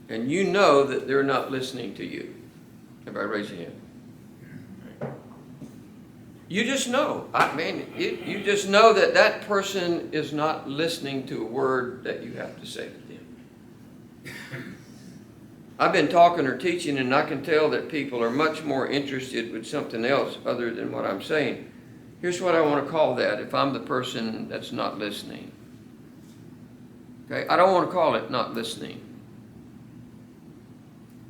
and you know that they're not listening to you? Everybody raise your hand. You just know. I mean, you just know that that person is not listening to a word that you have to say to them. I've been talking or teaching, and I can tell that people are much more interested with something else other than what I'm saying. Here's what I want to call that if I'm the person that's not listening. Okay? I don't want to call it not listening.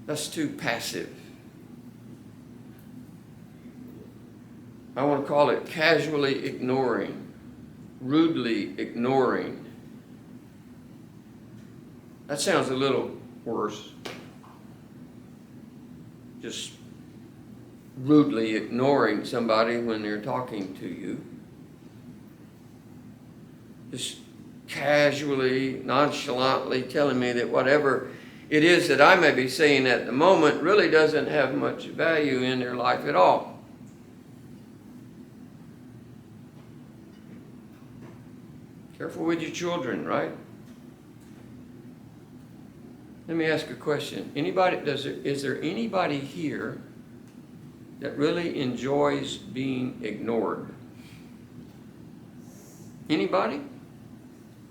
That's too passive. I want to call it casually ignoring, rudely ignoring. That sounds a little worse. Just rudely ignoring somebody when they're talking to you. just casually, nonchalantly telling me that whatever it is that I may be saying at the moment really doesn't have much value in their life at all. Careful with your children, right? Let me ask a question. Is there anybody here that really enjoys being ignored? Anybody?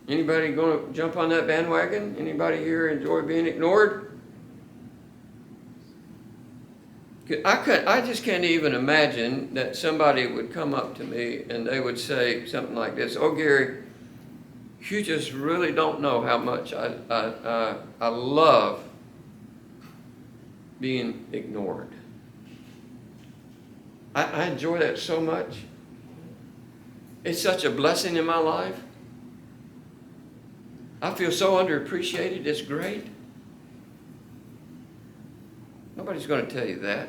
Anybody going to jump on that bandwagon? Anybody here enjoy being ignored? I just can't even imagine that somebody would come up to me and they would say something like this: "Oh, Gary, you just really don't know how much I love being ignored. I enjoy that so much. It's such a blessing in my life. I feel so underappreciated. It's great." Nobody's going to tell you that.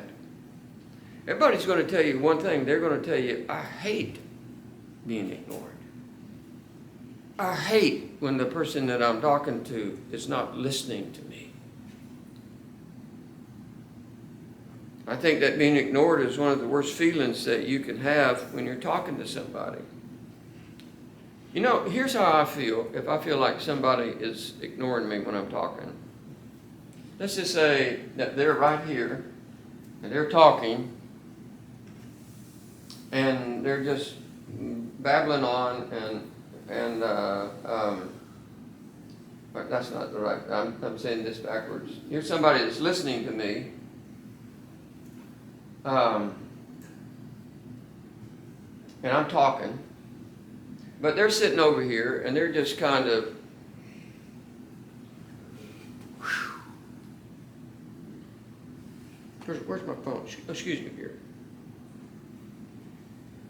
Everybody's going to tell you one thing. They're going to tell you, "I hate being ignored. I hate when the person that I'm talking to is not listening to me." I think that being ignored is one of the worst feelings that you can have when you're talking to somebody. You know, here's how I feel if I feel like somebody is ignoring me when I'm talking. Let's just say that they're right here and they're talking and they're just babbling on but that's not the right, I'm saying this backwards. Here's somebody that's listening to me. And I'm talking, but they're sitting over here and they're just kind of, where's my phone? Excuse me here.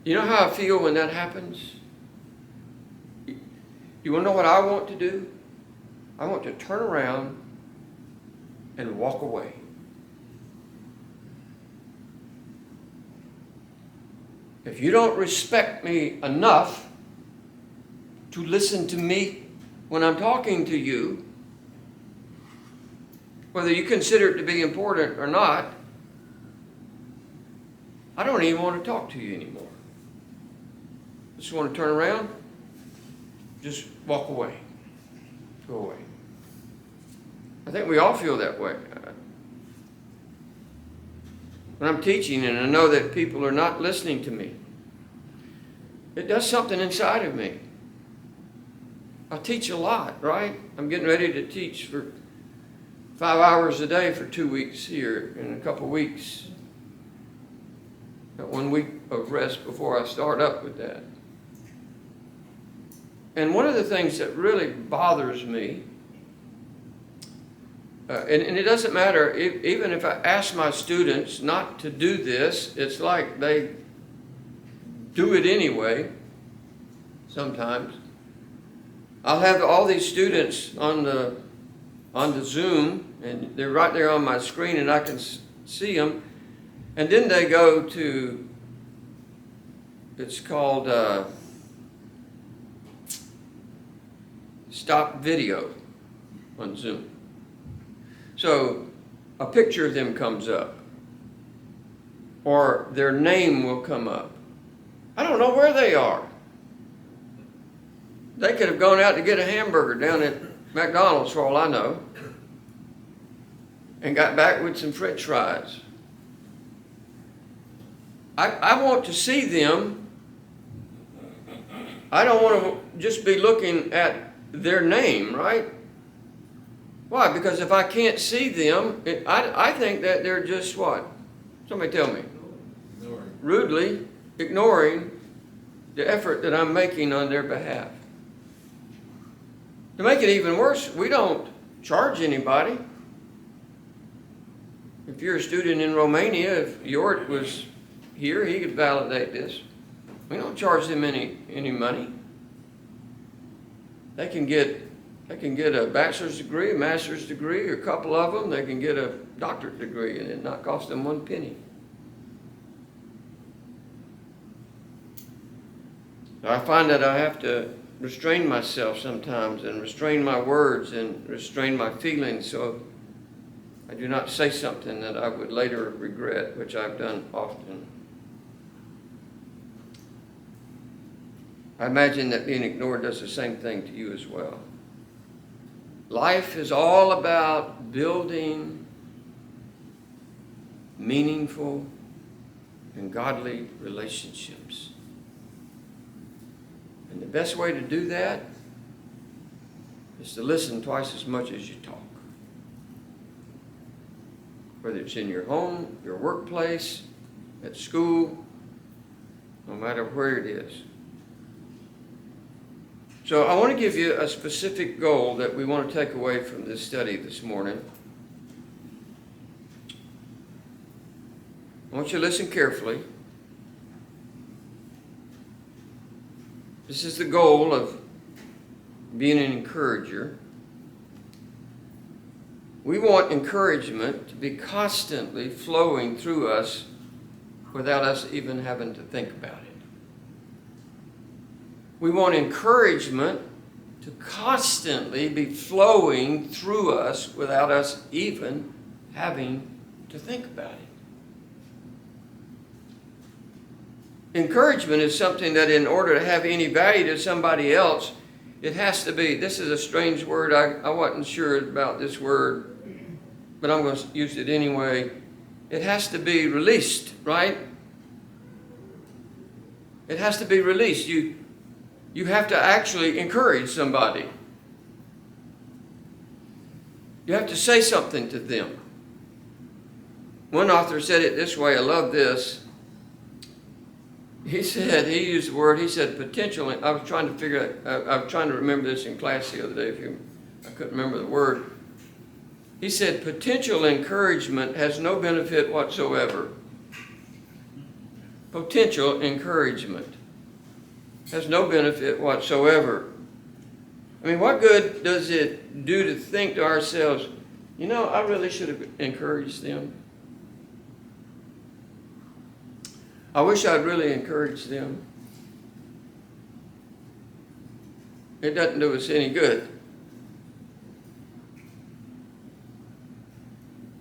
You know how I feel when that happens? You want to know what I want to do? I want to turn around and walk away. If you don't respect me enough to listen to me when I'm talking to you, whether you consider it to be important or not, I don't even want to talk to you anymore. I just want to turn around, just walk away, go away. I think we all feel that way. When I'm teaching and I know that people are not listening to me, it does something inside of me. I teach a lot, right? I'm getting ready to teach for 5 hours a day for 2 weeks here in a couple weeks. Got 1 week of rest before I start up with that. And one of the things that really bothers me, and it doesn't matter, even if I ask my students not to do this, it's like they do it anyway sometimes. I'll have all these students on the Zoom, and they're right there on my screen, and I can see them. And then they go to, it's called stop video on Zoom. So a picture of them comes up, or their name will come up. I don't know where they are. They could have gone out to get a hamburger down at McDonald's for all I know, and got back with some French fries. I want to see them. I don't want to just be looking at their name, right? Why? Because if I can't see them, I think that they're just what? Somebody tell me. Rudely ignoring the effort that I'm making on their behalf. To make it even worse, we don't charge anybody. If you're a student in Romania, if Jort was here, he could validate this. We don't charge them any money. They can get a bachelor's degree, a master's degree, or a couple of them. They can get a doctorate degree and it not cost them 1 penny. I find that I have to restrain myself sometimes and restrain my words and restrain my feelings so I do not say something that I would later regret, which I've done often. I imagine that being ignored does the same thing to you as well. Life is all about building meaningful and godly relationships. And the best way to do that is to listen twice as much as you talk. Whether it's in your home, your workplace, at school, no matter where it is. So I want to give you a specific goal that we want to take away from this study this morning. I want you to listen carefully. This is the goal of being an encourager. We want encouragement to be constantly flowing through us without us even having to think about it. We want encouragement to constantly be flowing through us without us even having to think about it. Encouragement is something that in order to have any value to somebody else, it has to be, this is a strange word, I wasn't sure about this word, but I'm going to use it anyway. It has to be released, right? It has to be released. You have to actually encourage somebody. You have to say something to them. One author said it this way, I love this. He used the word, he said potential. I was trying to remember this in class the other day. I couldn't remember the word. He said potential encouragement has no benefit whatsoever. Potential encouragement has no benefit whatsoever. I mean, what good does it do to think to ourselves, you know, I really should have encouraged them. I wish I'd really encouraged them. It doesn't do us any good.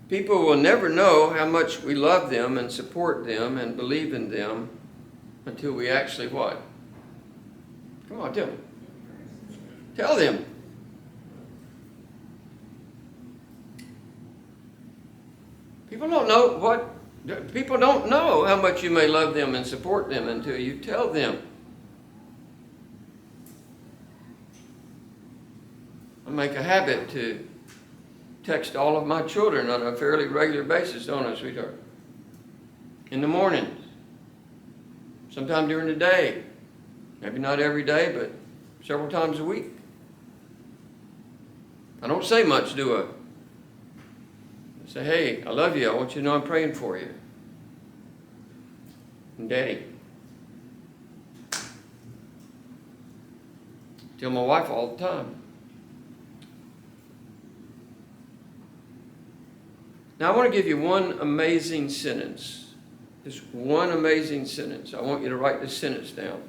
People will never know how much we love them and support them and believe in them until we actually what? Come on, tell them. Tell them. People don't know how much you may love them and support them until you tell them. I make a habit to text all of my children on a fairly regular basis, don't I, sweetheart? In the mornings. Sometime during the day. Maybe not every day, but several times a week. I don't say much, do I? I say, hey, I love you. I want you to know I'm praying for you. And Daddy. Tell my wife all the time. Now I want to give you one amazing sentence. Just one amazing sentence. I want you to write this sentence down.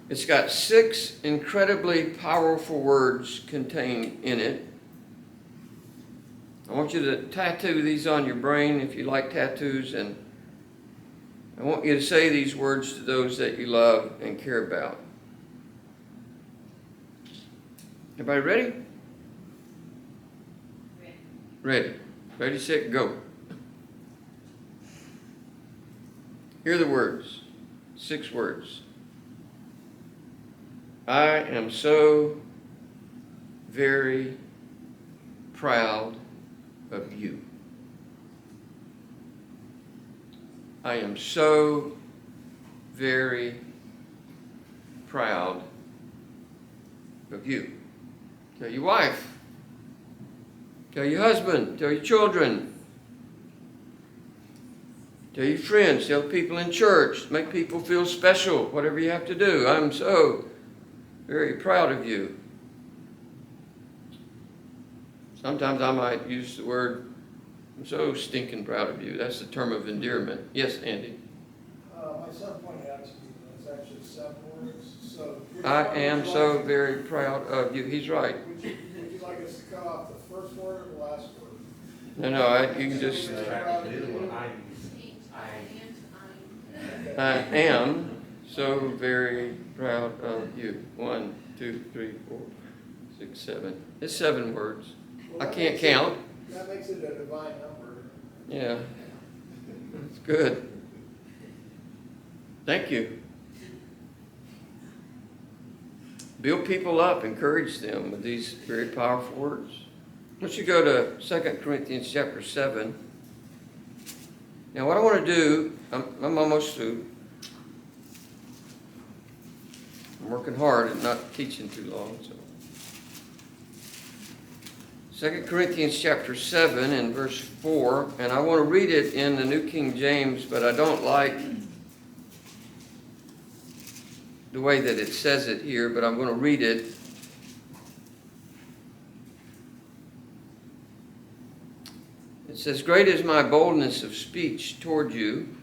It's got 6 incredibly powerful words contained in it. I want you to tattoo these on your brain if you like tattoos, and I want you to say these words to those that you love and care about. Everybody ready? Ready. Ready, set, go. Here are the words. 6 words. I am so very proud of you. I am so very proud of you. Tell your wife. Tell your husband. Tell your children. Tell your friends. Tell people in church. Make people feel special. Whatever you have to do. I'm so very proud of you. Sometimes I might use the word, I'm so stinking proud of you. That's the term of endearment. Yes, Andy? My son pointed out to me that it's actually 7 words, 6 So. I am so very proud of you. He's right. Would you like us to cut off the first word or the last word? No, you can just, I am so very proud of you. 1, 2, 3, 4, 6, 7. It's 7 words. I can't count. That makes it a divine number. Yeah. That's good. Thank you. Build people up, encourage them with these very powerful words. Once you go to 2 Corinthians chapter 7. Now what I want to do, I'm almost through. I'm working hard at not teaching too long. So 2 Corinthians chapter 7 and verse 4, and I want to read it in the New King James, but I don't like the way that it says it here, but I'm going to read it. It says, "Great is my boldness of speech toward you.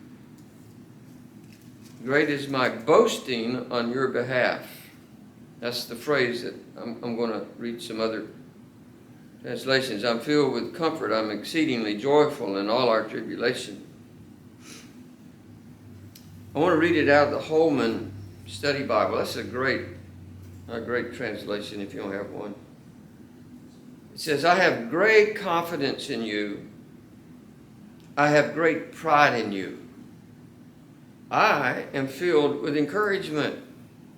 Great is my boasting on your behalf." That's the phrase that I'm going to read some other translations. "I'm filled with comfort. I'm exceedingly joyful in all our tribulation." I want to read it out of the Holman Study Bible. That's a great translation if you don't have one. It says, "I have great confidence in you. I have great pride in you. I am filled with encouragement.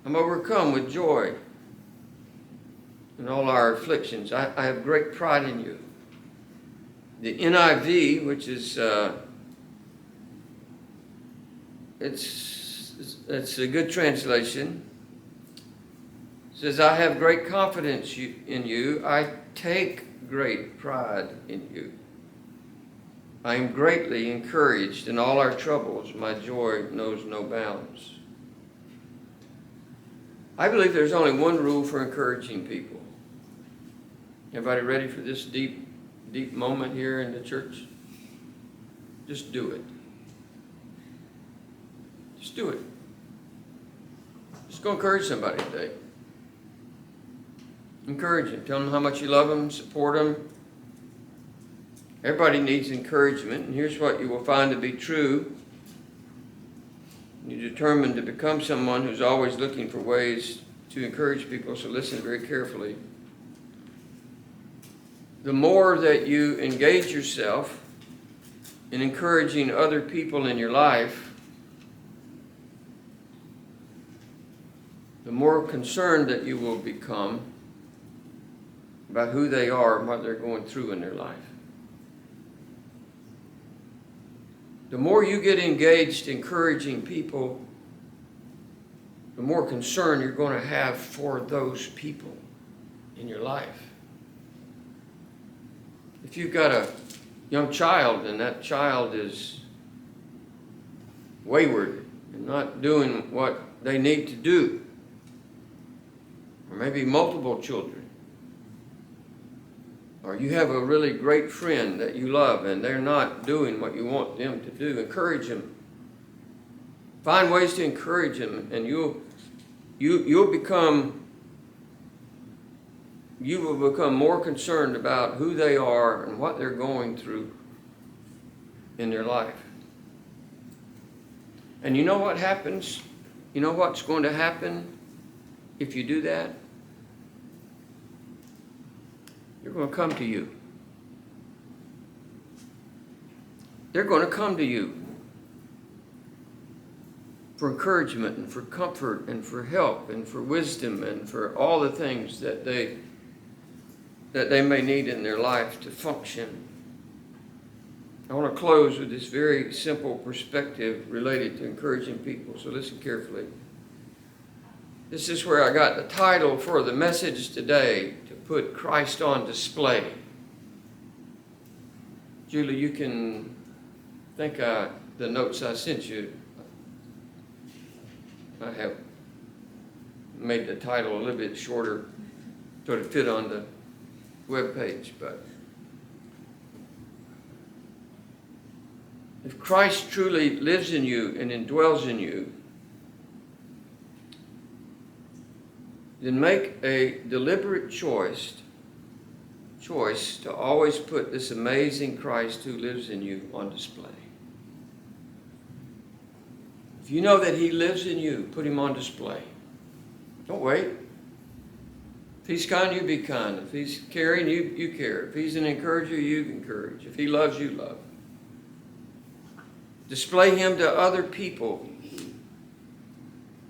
I'm overcome with joy in all our afflictions. I have great pride in you." The NIV, which is it's a good translation, says, "I have great confidence in you. I take great pride in you. I am greatly encouraged in all our troubles. My joy knows no bounds." I believe there's only one rule for encouraging people. Everybody ready for this deep moment here in the church? Just do it. Just do it. Just go encourage somebody today. Encourage them. Tell them how much you love them, support them. Everybody needs encouragement, and here's what you will find to be true. You're determined to become someone who's always looking for ways to encourage people, so listen very carefully. The more that you engage yourself in encouraging other people in your life, the more concerned that you will become about who they are and what they're going through in their life. The more you get engaged encouraging people, the more concern you're going to have for those people in your life. If you've got a young child and that child is wayward and not doing what they need to do, or maybe multiple children, or you have a really great friend that you love and they're not doing what you want them to do, encourage them. Find ways to encourage them, and you will become more concerned about who they are and what they're going through in their life. And you know what happens? You know what's going to happen if you do that? They're going to come to you. They're going to come to you for encouragement and for comfort and for help and for wisdom and for all the things that they may need in their life to function. I want to close with this very simple perspective related to encouraging people, so listen carefully. This is where I got the title for the message today, to put Christ on display. Julie, you can think the notes I sent you, I have made the title a little bit shorter so it fit on the web page, but if Christ truly lives in you and indwells in you, then make a deliberate choice to always put this amazing Christ who lives in you on display. If you know that he lives in you, put him on display. Don't wait. If he's kind, you be kind. If he's caring, you care. If he's an encourager, you encourage. If he loves, you love. Display him to other people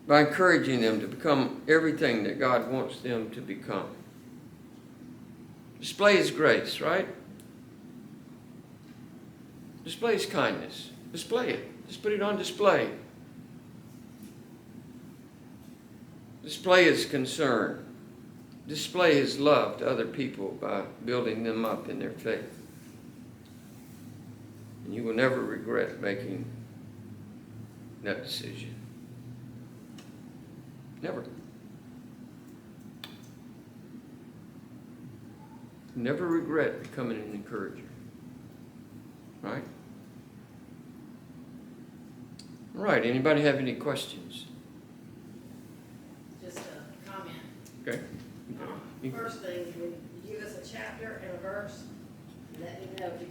by encouraging them to become everything that God wants them to become. Display his grace, right? Display his kindness. Display it. Just put it on display. Display his concern. Display his love to other people by building them up in their faith. And you will never regret making that decision. Never. Never regret becoming an encourager. Right? All right. Anybody have any questions? Just a comment. Okay. First thing, when you give us a chapter and a verse, let me know if you